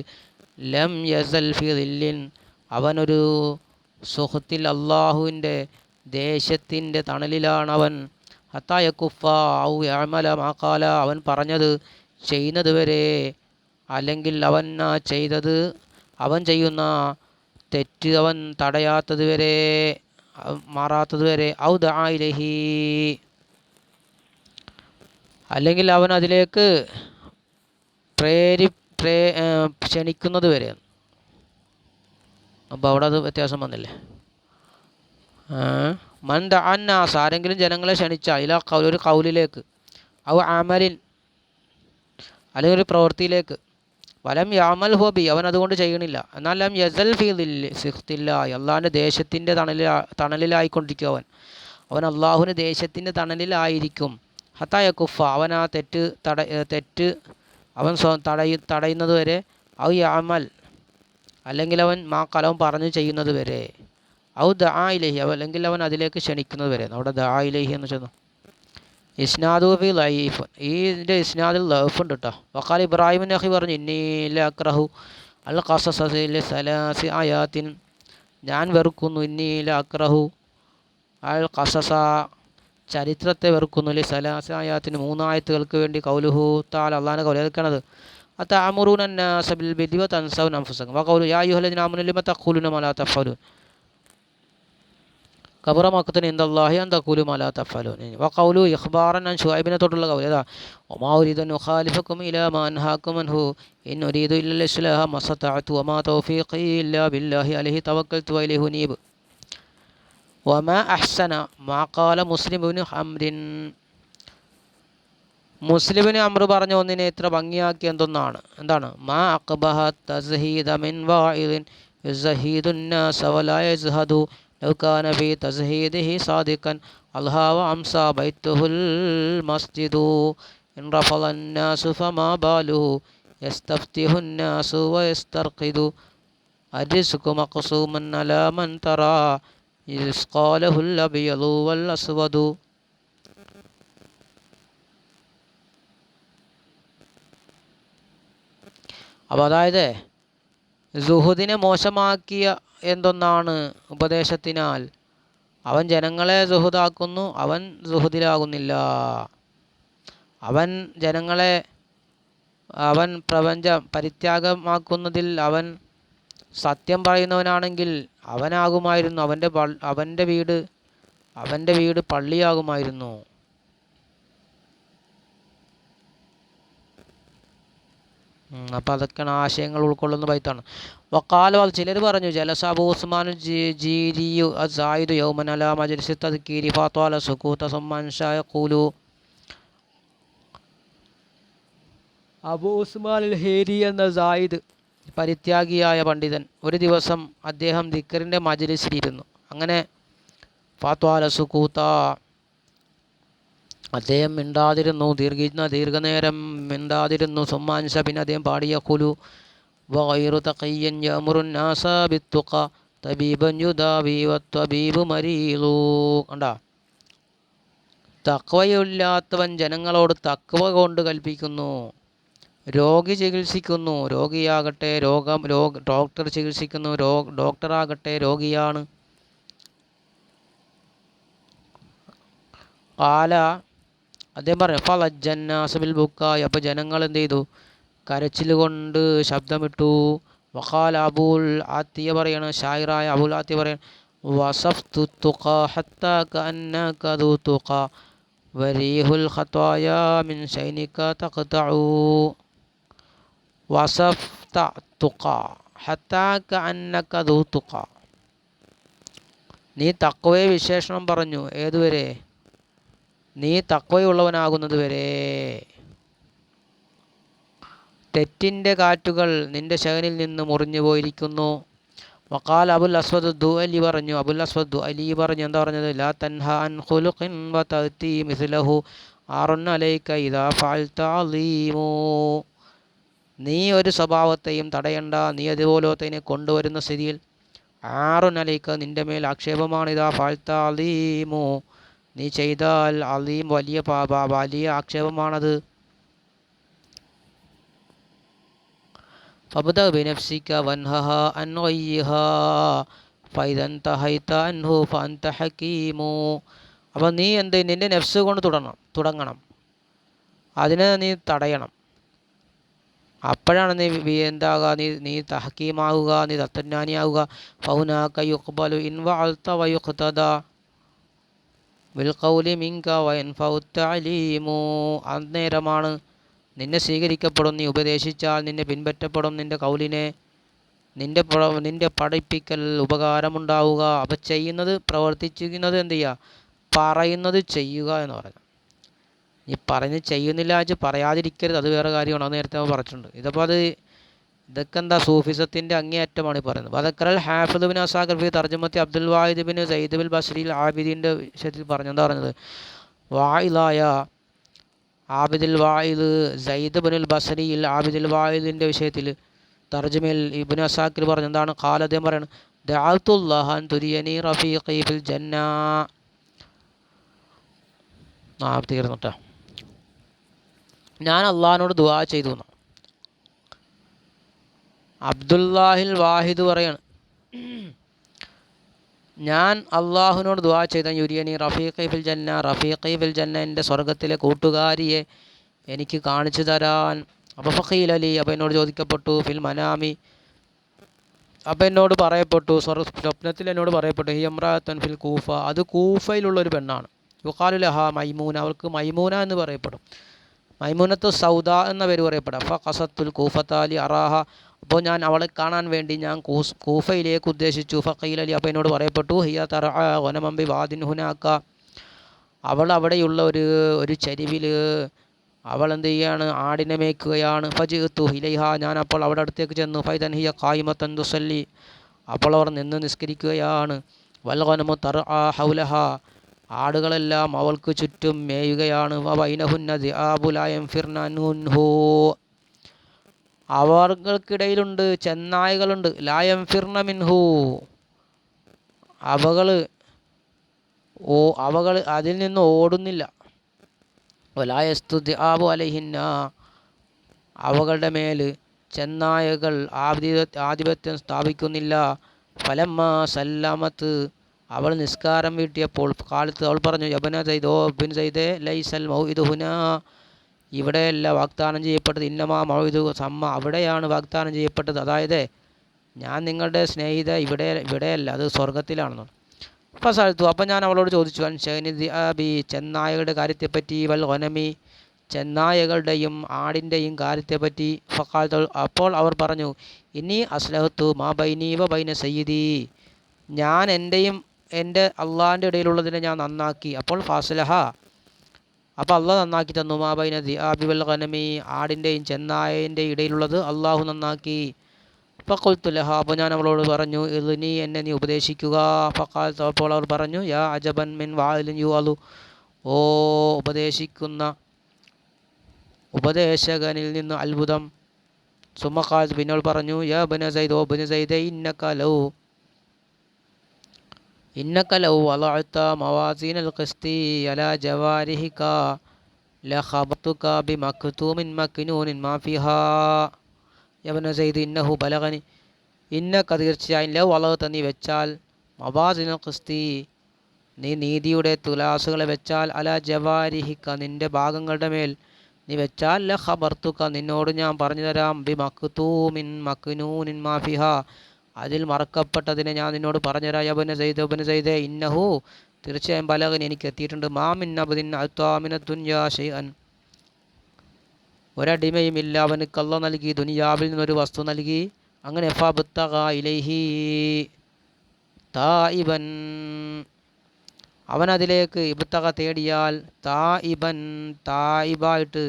ലം യസൽ ഫി ദില്ലിൻ, അവനൊരു സുഹത്തിൽ അള്ളാഹുവിൻ്റെ ദേശത്തിൻ്റെ തണലിലാണവൻ. ഹത്താ യകുഫ ഔ യഅമല മാ ഖാല, അവൻ പറഞ്ഞത് ചെയ്യുന്നത് വരെ, അല്ലെങ്കിൽ അവൻ ചെയ്യുന്ന തെറ്റ് അവൻ തടയാത്തത് വരെ, മാറാത്തത് വരെ. ഔ ദഅ ഇലൈഹി, അല്ലെങ്കിൽ അവൻ അതിലേക്ക് ക്ഷണിക്കുന്നത് വരെ. അപ്പോൾ അവിടെ അത് വ്യത്യാസം വന്നില്ലേ? മൻ ദഅന്നാസ്, ആരെങ്കിലും ജനങ്ങളെ ക്ഷണിച്ചാൽ ഇലാ ഖൗൽ, ഒരു കൗലിലേക്ക്, ഔ അമലിൻ, അല്ലെങ്കിൽ ഒരു പ്രവൃത്തിയിലേക്ക്, വലം യഅമൽ ഹുവ ബി, അവൻ അതുകൊണ്ട് ചെയ്യണില്ല, എന്നാൽ ലം യസൽ ഫീ സിഖ്തില്ലാഹി, അള്ളാഹിൻ്റെ ദേശത്തിൻ്റെ തണലിലായിക്കൊണ്ടിരിക്കും അവൻ അള്ളാഹുവിൻ്റെ ദേശത്തിൻ്റെ തണലിലായിരിക്കും. ഹത്താ യകുഫ, അവൻ ആ തെറ്റ് അവൻ തടയുന്നത് വരെ. ഔ യഅമൽ, അല്ലെങ്കിൽ അവൻ കലം പറഞ്ഞു ചെയ്യുന്നത് വരെ. ഔ ദഅ ഇലൈഹി, അല്ലെങ്കിൽ അവൻ അതിലേക്ക് ക്ഷണിക്കുന്നത് വരെ. അവിടെ ദഅ ഇലൈഹി എന്ന് വെച്ചാൽ ഇസ്നാദു ഫി ലൈഫ്, ഈ ഇതിൻ്റെ ഇസ്നാദിൽ ലൈഫ് ഉണ്ട് കേട്ടോ. വഖാൽ ഇബ്രാഹിം നഖി പറഞ്ഞു ഇന്നി ലഅക്റഹു അൽ ഖസസ ലിസലാസി ആയാത്തിൻ, ഞാൻ വെറുക്കുന്നു, ഇന്നി ലഅക്റഹു അൽ ഖസസ, ചരിത്രത്തെ വെറുക്കുന്നു, ലിസലാസി ആയാത്തിന്, 3 ആയത്തുകൾക്ക് വേണ്ടി. ഖൗലുഹു തആല, അല്ലാഹുവിൻ്റെ ഖൗൽ ഏതൊക്കെയാണത്? അതഅമുറൂന അന്നാസ ബിൽ ബിർരി വതൻസൗന അൻഫുസക്കും വഖൗലു യാ അയ്യുഹല്ലദീന ആമനൂ ലിമ തഖൂലൂന മാ ലാ തഫ്അലൂൻ കബറ മഖ്തൻ ഇൻദല്ലാഹി അൻ തഖൂലു മാ ലാ തഫ്അലൂൻ. വഖൗലു ഇഖ്ബാറൻ അൻ ശുഐബിനെ തൊട്ടുള്ള ഖൗൽ ഏതാ? വമാ ഉരീദു അൻ ഉഖാലിഫക്കും ഇലാ മാ അൻഹാകും അൻഹു ഇൻ ഉരീദു ഇല്ലൽ ഇസ്ലാഹ മസ്തതഅതു വമാ തൗഫീഖി ഇല്ലാ ബില്ലാഹി അലൈഹി തവക്കൽതു വഇലൈഹി ഉനീബ്. വമാ അഹ്സന മാ ഖാല മുസ്ലിം ഇബ്നു അംറിൻ, മുസ്ലിമിന് അമ്ര പറഞ്ഞ ഒന്നിനെ ഇത്ര ഭംഗിയാക്കി എന്താണ്? മാ അഖ്ബഹ തസ്ഹീദ മിൻ വാഇദിൻ യുസ്ഹീദുൻ നാസ വലാ യസ്ഹദു ലൗ കാന ഫീ തസ്ഹീദിഹി സാദിഖൻ അൽഹാ വ അംസാ ബൈതുഹുൽ മസ്ജിദു ഇൻ റഫളൻ നാസു ഫമാ ബാലുഹു യസ്തഫ്തിഹുൻ നാസു വ യസ്തർഖിദു അർസ്ഖു മഖ്സൂമൻ അലാ മൻ തറാ യസ്ഖാലഹുൽ അബിയദു വൽ അസ്വദു. അപ്പോൾ അതായത് സുഹുദിനെ മോശമാക്കിയ എന്തൊന്നാണ് ഉപദേശത്തിനാൽ അവൻ ജനങ്ങളെ സുഹുദാക്കുന്നു, അവൻ സുഹുദിലാകുന്നില്ല. അവൻ പ്രപഞ്ചം പരിത്യാഗമാക്കുന്നതിൽ അവൻ സത്യം പറയുന്നവനാണെങ്കിൽ അവനാകുമായിരുന്നു, അവൻ്റെ വീട് പള്ളിയാകുമായിരുന്നു. അപ്പോൾ അതൊക്കെയാണ് ആശയങ്ങൾ ഉൾക്കൊള്ളുന്ന ബൈത്താണ്. വക്കാലോ അത് ചിലർ പറഞ്ഞു ജലസ അബൂ ഉസ്മാൻ ജീരിയു അസായിദു യൗമൻ അലാ മജ്ലിസി തദ്കീരി ഫത്വാല സുകൂത സുമ്മൻ യഖൂലു. അബൂ ഉസ്മാൻ അൽ ഹേരി എന്ന സായിദ് പരിത്യാഗിയായ പണ്ഡിതൻ ഒരു ദിവസം അദ്ദേഹം ദിക്കറിൻ്റെ മജ്ലിസിലിരുന്നു. അങ്ങനെ ഫത്വാല സുകൂത്ത അദ്ദേഹം മിണ്ടാതിരുന്നു, ദീർഘനേരം മിണ്ടാതിരുന്നു. സുമ്മാൻഷ പിന്നെ അദ്ദേഹം പാടിയ ഖുലു വഗൈറു തഖിയ്യൻ യഅ്മുറുൻ നാസ ബിത്തുഖ തബീബൻ യുദാവി വത്തബീബു മരീളു. കണ്ടാ, തഖ്വയില്ലാത്തവൻ ജനങ്ങളോട് തഖ്വ കൊണ്ട് കൽപ്പിക്കുന്നു, രോഗി ചികിത്സിക്കുന്നു, രോഗിയാകട്ടെ ഡോക്ടർ ചികിത്സിക്കുന്നു, ഡോക്ടറാകട്ടെ രോഗിയാണ്. കാല അദ്ദേഹം പറഞ്ഞു ഫലജ്ജന്നാസബിൽ ബുക്കായി, അപ്പോൾ ജനങ്ങൾ എന്ത് ചെയ്തു? കരച്ചിൽ കൊണ്ട് ശബ്ദമിട്ടു. വഖാല അബുൽ ആത്തിയ പറയണം, ഷായിറായ അബുൽ ആത്തിയ പറയണം, വസഫ്തു തുഖ ഹത്താ കഅന്നക ദു തുഖ വരീഹുൽ ഖത്വായാ മിൻ ശൈനിക തഖതഉ. വസഫ്ത തുഖ ഹത്താ കഅന്നക ദു തുഖ, നീ തഖ്വയെ വിശേഷണം പറഞ്ഞു. ഏതുവരെ? നീ തഖ്വയുള്ളവനാകുന്നത് വരെ. തെറ്റിൻ്റെ കാറ്റുകൾ നിന്റെ ശഹനിൽ നിന്ന് മുറിഞ്ഞു പോയിരിക്കുന്നു. വഖാൽ അബുൽ അസ്വദ് ദുഅലി പറഞ്ഞു, അബുൽ അസ്വദ് ദുഅലി പറഞ്ഞു, എന്താ പറഞ്ഞത്? ലാ തൻഹ അൻ ഖുലുഖിൻ വതഅതി മിസ്ലഹു ആറുൻ അലൈക ഇദാ ഫഅൽത അളീമു. നീ ഒരു സ്വഭാവത്തെയും തടയണ്ട, നീ അതുപോലത്തെ കൊണ്ടുവരുന്ന സ്ഥിതിയിൽ ആറുൻ അലൈക നിന്റെ മേൽ ആക്ഷേപമാണ്. ഇദാ ഫഅൽത അളീമു, നീ ചെയ്താൽ അലീം വലിയ ആക്ഷേപമാണത്. ഫബ്ദ ബിനഫ്സിക വൻഹഹ അൻ ഗയ്യിഹ ഫഇദൻ തഹൈത അൻഹു ഫഅൻത ഹകീമു. അപ്പോൾ നീ നിൻ്റെ നഫ്സ് കൊണ്ട് തുടങ്ങണം, അതിനെ നീ തടയണം. അപ്പോഴാണ് നീ എന്താകുക? നീ തഹക്കീമാവുക, നീ തത്വജ്ഞാനിയാവുക. ഫൗനാക യുഖ്ബലു ഇൻ വഅൽത വയുഖ്തദ ബിൽ ഖൗലി മിൻക വയൻഫഉ തഅലീമു. അന്നേരമാണ് നിന്നെ സ്വീകരിക്കപ്പെടും, നീ ഉപദേശിച്ചാൽ നിന്നെ പിൻപറ്റപ്പെടും, നിൻ്റെ കൗലിനെ നിൻ്റെ പഠിപ്പിക്കൽ ഉപകാരമുണ്ടാവുക. അപ്പം ചെയ്യുന്നത് പ്രവർത്തിക്കുന്നത് എന്ത് ചെയ്യുക? പറയുന്നത് ചെയ്യുക എന്ന് പറയുന്നത്. നീ പറഞ്ഞ് ചെയ്യുന്നില്ല വെച്ച് പറയാതിരിക്കരുത്, അത് വേറെ കാര്യമാണ്. അത് നേരത്തെ പറഞ്ഞിട്ടുണ്ട്. ഇതൊക്കെ എന്താ സൂഫിസത്തിൻ്റെ അങ്ങേയറ്റമാണ് ഈ പറയുന്നത്. വദക്കറൽ ഹാഫിദ് ബിൻ അസാഖർ ഫി തർജമത്തി അബ്ദുൽ വാഹിദ് ബിൻ സയ്യിദ് ബിൽ ബസ്രിൽ ആബിദിൻ്റെ വിഷയത്തിൽ പറഞ്ഞു. എന്താ പറഞ്ഞത്? വായിലായ ആബിദുൽ വായിദ് സയ്യിദ് ബിനുൽ ബസ്രിയിൽ ആബിദുൽ വായിദിൻ്റെ വിഷയത്തിൽ തർജമയിൽ ഇബ്നു അസാക്കിർ പറഞ്ഞു. എന്താണ്? ഖാല അദ്ദേഹം പറയണം, ദഅഅതുല്ലാഹ അൻ തുരിയനി റഫീഖി ഫിൽ ജന്ന. തീർന്നുട്ടോ. ഞാൻ അള്ളാഹിനോട് ദുആ ചെയ്തു. അബ്ദുല്ലാഹിൽ വാഹിദ് പറയാണ്, ഞാൻ അള്ളാഹുവിനോട് ദുആ ചെയ്ത യുരിയനി റഫീഖി ഫിൽ ജന്ന, റഫീഖി ഫിൽ ജന്ന എൻ്റെ സ്വർഗത്തിലെ കൂട്ടുകാരിയെ എനിക്ക് കാണിച്ചു തരാൻ. അപ്പോൾ ഫഖീൽ അലി, അപ്പോൾ എന്നോട് ചോദിക്കപ്പെട്ടു, ഫിൽ മനാമി, അപ്പോൾ എന്നോട് പറയപ്പെട്ടു, സ്വപ്നത്തിൽ എന്നോട് പറയപ്പെട്ടു, ഹി ഇംറഅത്തുൻ ഫിൽ കൂഫ, അത് കൂഫയിലുള്ളൊരു പെണ്ണാണ്. യുഖാലു ലഹ മൈമൂന, അവൾക്ക് മൈമൂന എന്ന് പറയപ്പെടും. മൈമൂനത്തു സൗദ എന്ന പേര് പറയപ്പെടും. ഫഖസത്തുൽ കൂഫത്താലി അറാഹ, അപ്പോൾ ഞാൻ അവളെ കാണാൻ വേണ്ടി ഞാൻ കൂഫയിലേക്ക് ഉദ്ദേശിച്ചു. ഫഖീൽ അലി, അപ്പോൾ എന്നോട് പറയപ്പെട്ടു, ഹിയ തർഅ ഗനമൻ ബിവാദിൻ ഹുനാക, അവൾ അവിടെയുള്ള ഒരു ചരിവിൽ അവൾ എന്ത് ചെയ്യാണ്? ആടിനെ മേയ്ക്കുകയാണ്. ഫജിഅ്തു ഇലൈഹ, ഞാൻ അപ്പോൾ അവിടെ അടുത്തേക്ക് ചെന്നു. ഫൈദൻ ഹിയ ഖായിമത്തൻ തുസല്ലി, അപ്പോൾ അവർ നിന്ന് നിസ്കരിക്കുകയാണ്. വൽ ഗനമു തർഅ ഹൗലഹ, ആടുകളെല്ലാം അവൾക്ക് ചുറ്റും മേയുകയാണ്. വബൈനഹുന്ന ദിആബു ലാ യൻഫിർന അൻഹു, അവർക്കിടയിലുണ്ട് ചെന്നായകളുണ്ട്. ലാ യൻഫിർന മിൻഹു, അവകൾ അതിൽ നിന്ന് ഓടുന്നില്ല. വലാ യസ്തു ദിആബു അലൈഹിന്ന, അവകളുടെ മേൽ ചെന്നായകൾ ആധിപത്യം സ്ഥാപിക്കുന്നില്ല. ഫലമ്മ സല്ലമത്ത്, അവൾ നിസ്കാരം വീട്ടിയപ്പോൾ കാലത്ത് അവൾ പറഞ്ഞു, യബ്ന സൈദോ ബിൻ സൈദേ ലൈസൽ മൗഇദു ഹുനാ, ഇവിടെയല്ല വാഗ്ദാനം ചെയ്യപ്പെട്ടത്. ഇന്നമാ മൗഇദു സമ്മ, അവിടെയാണ് വാഗ്ദാനം ചെയ്യപ്പെട്ടത്. അതായത് ഞാൻ നിങ്ങളുടെ സ്നേഹിത ഇവിടെയല്ല, അത് സ്വർഗത്തിലാണെന്ന്. ഫസഅൽതു, അപ്പം ഞാൻ അവളോട് ചോദിച്ചു, അൻ ശഅനി ദിആബി, ചെന്നായകളുടെ കാര്യത്തെപ്പറ്റി, വൽ ഗനമി, ചെന്നായകളുടെയും ആടിൻ്റെയും കാര്യത്തെപ്പറ്റി. ഫഖാൽ, അപ്പോൾ അവർ പറഞ്ഞു, ഇനി അസ്ലഹത്തു മാ ബൈനി വ ബൈന സയ്യിദി, ഞാൻ എൻ്റെയും എൻ്റെ അള്ളാഹിൻ്റെ ഇടയിലുള്ളതിനെ ഞാൻ നന്നാക്കി. അപ്പോൾ ഫാസലഹ, അപ്പോൾ അള്ളാഹ് നന്നാക്കി തന്നു. മാ ബൈന ദിആബി വൽ ഗനമി, ആടിൻ്റെയും ചെന്നായൻ്റെയും ഇടയിലുള്ളത് അള്ളാഹു നന്നാക്കി. ഫഖുൽതു ലഹ, അപ്പോൾ ഞാൻ അവളോട് പറഞ്ഞു, ഇദ്നി, എന്നെ നീ ഉപദേശിക്കുക. ഫഖാൽ, അപ്പോൾ അവർ പറഞ്ഞു, യാ അജബൻ മിൻ വാഇലിൻ യുഅലു, ഓ ഉപദേശകനിൽ നിന്ന് അത്ഭുതം. സുമഖാൽ, പിന്നെ അവൾ പറഞ്ഞു, യാ ബന സൈദ്, ഓ ബന സൈദ്, ഇന്നക ലൗ വളഅത മവാസീൻ അൽ ഖിസ്തി അലാ ജവാരിഹിക ലഖബതുക ബിമക്തൂമിൻ മക്നൂനിൻ മാ ഫിഹാ. യാ ബന സൈദ് ഇന്നഹു ബലഗനി, ഇന്നക, തീർച്ചയായും, ലൗ വളഅത, നീ വെച്ചാൽ, മവാസീൻ അൽ ഖിസ്തി, നീ നീതിയുടെ തുലാസുകളെ വെച്ചാൽ, അലാ ജവാരിഹിക, നിന്റെ ഭാഗങ്ങളുടെ മേൽ നീ വെച്ചാൽ, ലഖബർത്തുക, നിന്നോട് ഞാൻ പറഞ്ഞു തരാം, ബിമക്തൂമിൻ മക്നൂനിൻ മാ ഫിഹാ, അതിൽ മറക്കപ്പെട്ടതിനെ ഞാൻ നിന്നോട് പറഞ്ഞുതരാം. യബ്ന സൈദ്, ഇന്നഹു, തീർച്ചയായും, ബലഗൻ, എനിക്ക് എത്തിയിട്ടുണ്ട്, മാ മിൻ അബ്ദിൻ അഅ്താ മിന ദുനിയാ ശൈഅൻ, ഒരടിമയും ഇല്ല അവനക്ക് അല്ലാഹ് നൽകി ദുനിയാവിൽ നിന്നൊരു വസ്തു നൽകി. അങ്ങനെ ഫബ്തഗ ഇലൈഹി തായിബൻ, അവൻ അതിലേക്ക് ഇബ്തഗ തേടിയാൽ, തായിബൻ, തായിബായിട്ട്,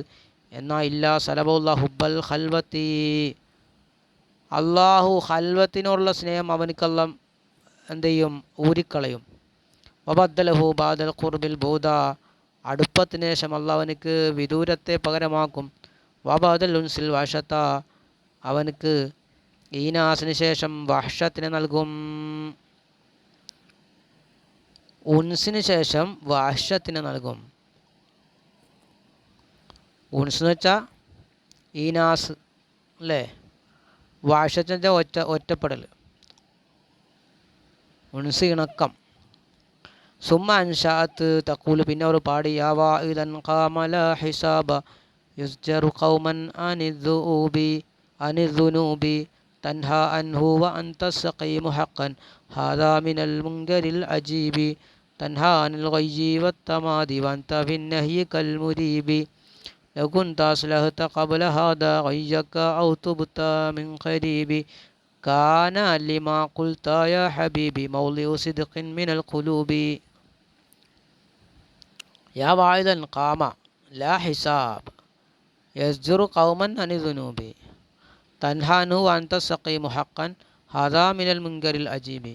എന്നാൽ ഇല്ല സലബുല്ലാ ഹുബ്ബൽ ഖൽവത്തി, അള്ളാഹു ഖൽവത്തിനോടുള്ള സ്നേഹം അവനക്കെല്ലാം എന്ത് ചെയ്യും, ഊരിക്കളയും. വബദ്ദലഹു ബാദൽ ഖുർബിൽ ബൂദ, അടുപ്പത്തിന് ശേഷം അള്ളാഹ് അവനക്ക് വിദൂരത്തെ പകരമാക്കും. വബാദൽ ഉൻസിൽ വഹഷത്ത, അവനക്ക് ഈനാസിന് ശേഷം വഹഷത്തിനെ നൽകും. ഉൻസിന് ശേഷം വഹഷത്തിനെ നൽകും. ഉൻസ് എന്ന് വെച്ചാൽ ഈനാസ് അല്ലേ, വഹഷത്തിൻ്റെ ഒറ്റപ്പെടൽ, ഉൻസ് ഇണക്കം. സുമ്മ അൻഷാഅത്ത് തഖൂല്, പിന്നെ അവർ പാടി, യാ വാഇദൻ ഖാമ ലാ ഹിസാബ യുസ്ജറു ഖൗമൻ അനിദ്ദുനൂബി തൻഹാ അൻഹു വ അൻത സഖീമു ഹഖൻ ഹാദാ മിനൽ മുൻകരിൽ അജീബി തൻഹാ അനിൽ ഗയ്യി വത്തമാദി വഅൻത ഫിന്നഹ്യി കൽ മുരീബി ലൗ കുൻത അസ്ലഹത ഖബ്ല ഹാദാ ഗയ്യക ഔ തുബ്ത മിൻ ഖരീബി കാന ലിമാ ഖുൽത യാ ഹബീബി മൗളിഉ സിദ്ഖിൻ മിനൽ ഖുലൂബി. യാ വാഇദൻ ഖാമ ലാ ഹിസാബ് യസ്ജുറു ഖൗമൻ അനിദ്ദുനൂബി തൻഹാ അൻഹു വ അൻത സഖീമു ഹഖൻ ഹാദാ മിനൽ മുൻകരിൽ അജീബി.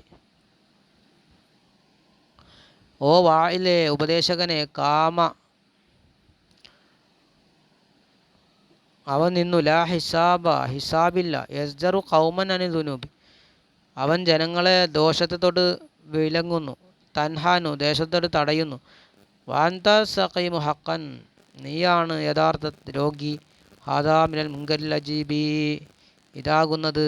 ഓ വായിലെ, ഉപദേശകനെ, കാമ, അവൻ നിന്നു, ലാ ഹിസാബ, ഹിസാബില്ല, യസ്ജറു ഖൗമൻ അനിദ്ദുനൂബി, അവൻ ജനങ്ങളെ ദോഷത്തെ തൊട്ട് വിലങ്ങുന്നു, തൻഹാനു, ദേശത്തോട് തടയുന്നു, വാൻത സഖീമു ഹഖൻ, നീയാണ് യഥാർത്ഥ രോഗി, ഹാദാ മിനൽ മുൻകരിൽ അജീബി, ഇതാകുന്നത്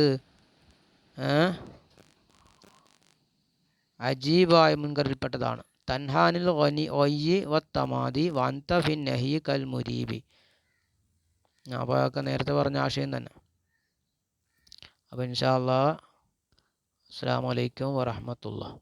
അജീബായ മുൻകറിൽപ്പെട്ടതാണ്. തൻഹാനിൽ ഗയ്യി വത്തമാദി വഅൻത ഫിന്നഹ്യി കൽ മുരീബി. അപ്പോൾ അതൊക്കെ നേരത്തെ പറഞ്ഞ ആശയം തന്നെ. അപ്പോൾ ഇൻഷാ അല്ലാഹ്, അസ്സലാമു അലൈക്കും വറഹ്മത്തുള്ളാഹി.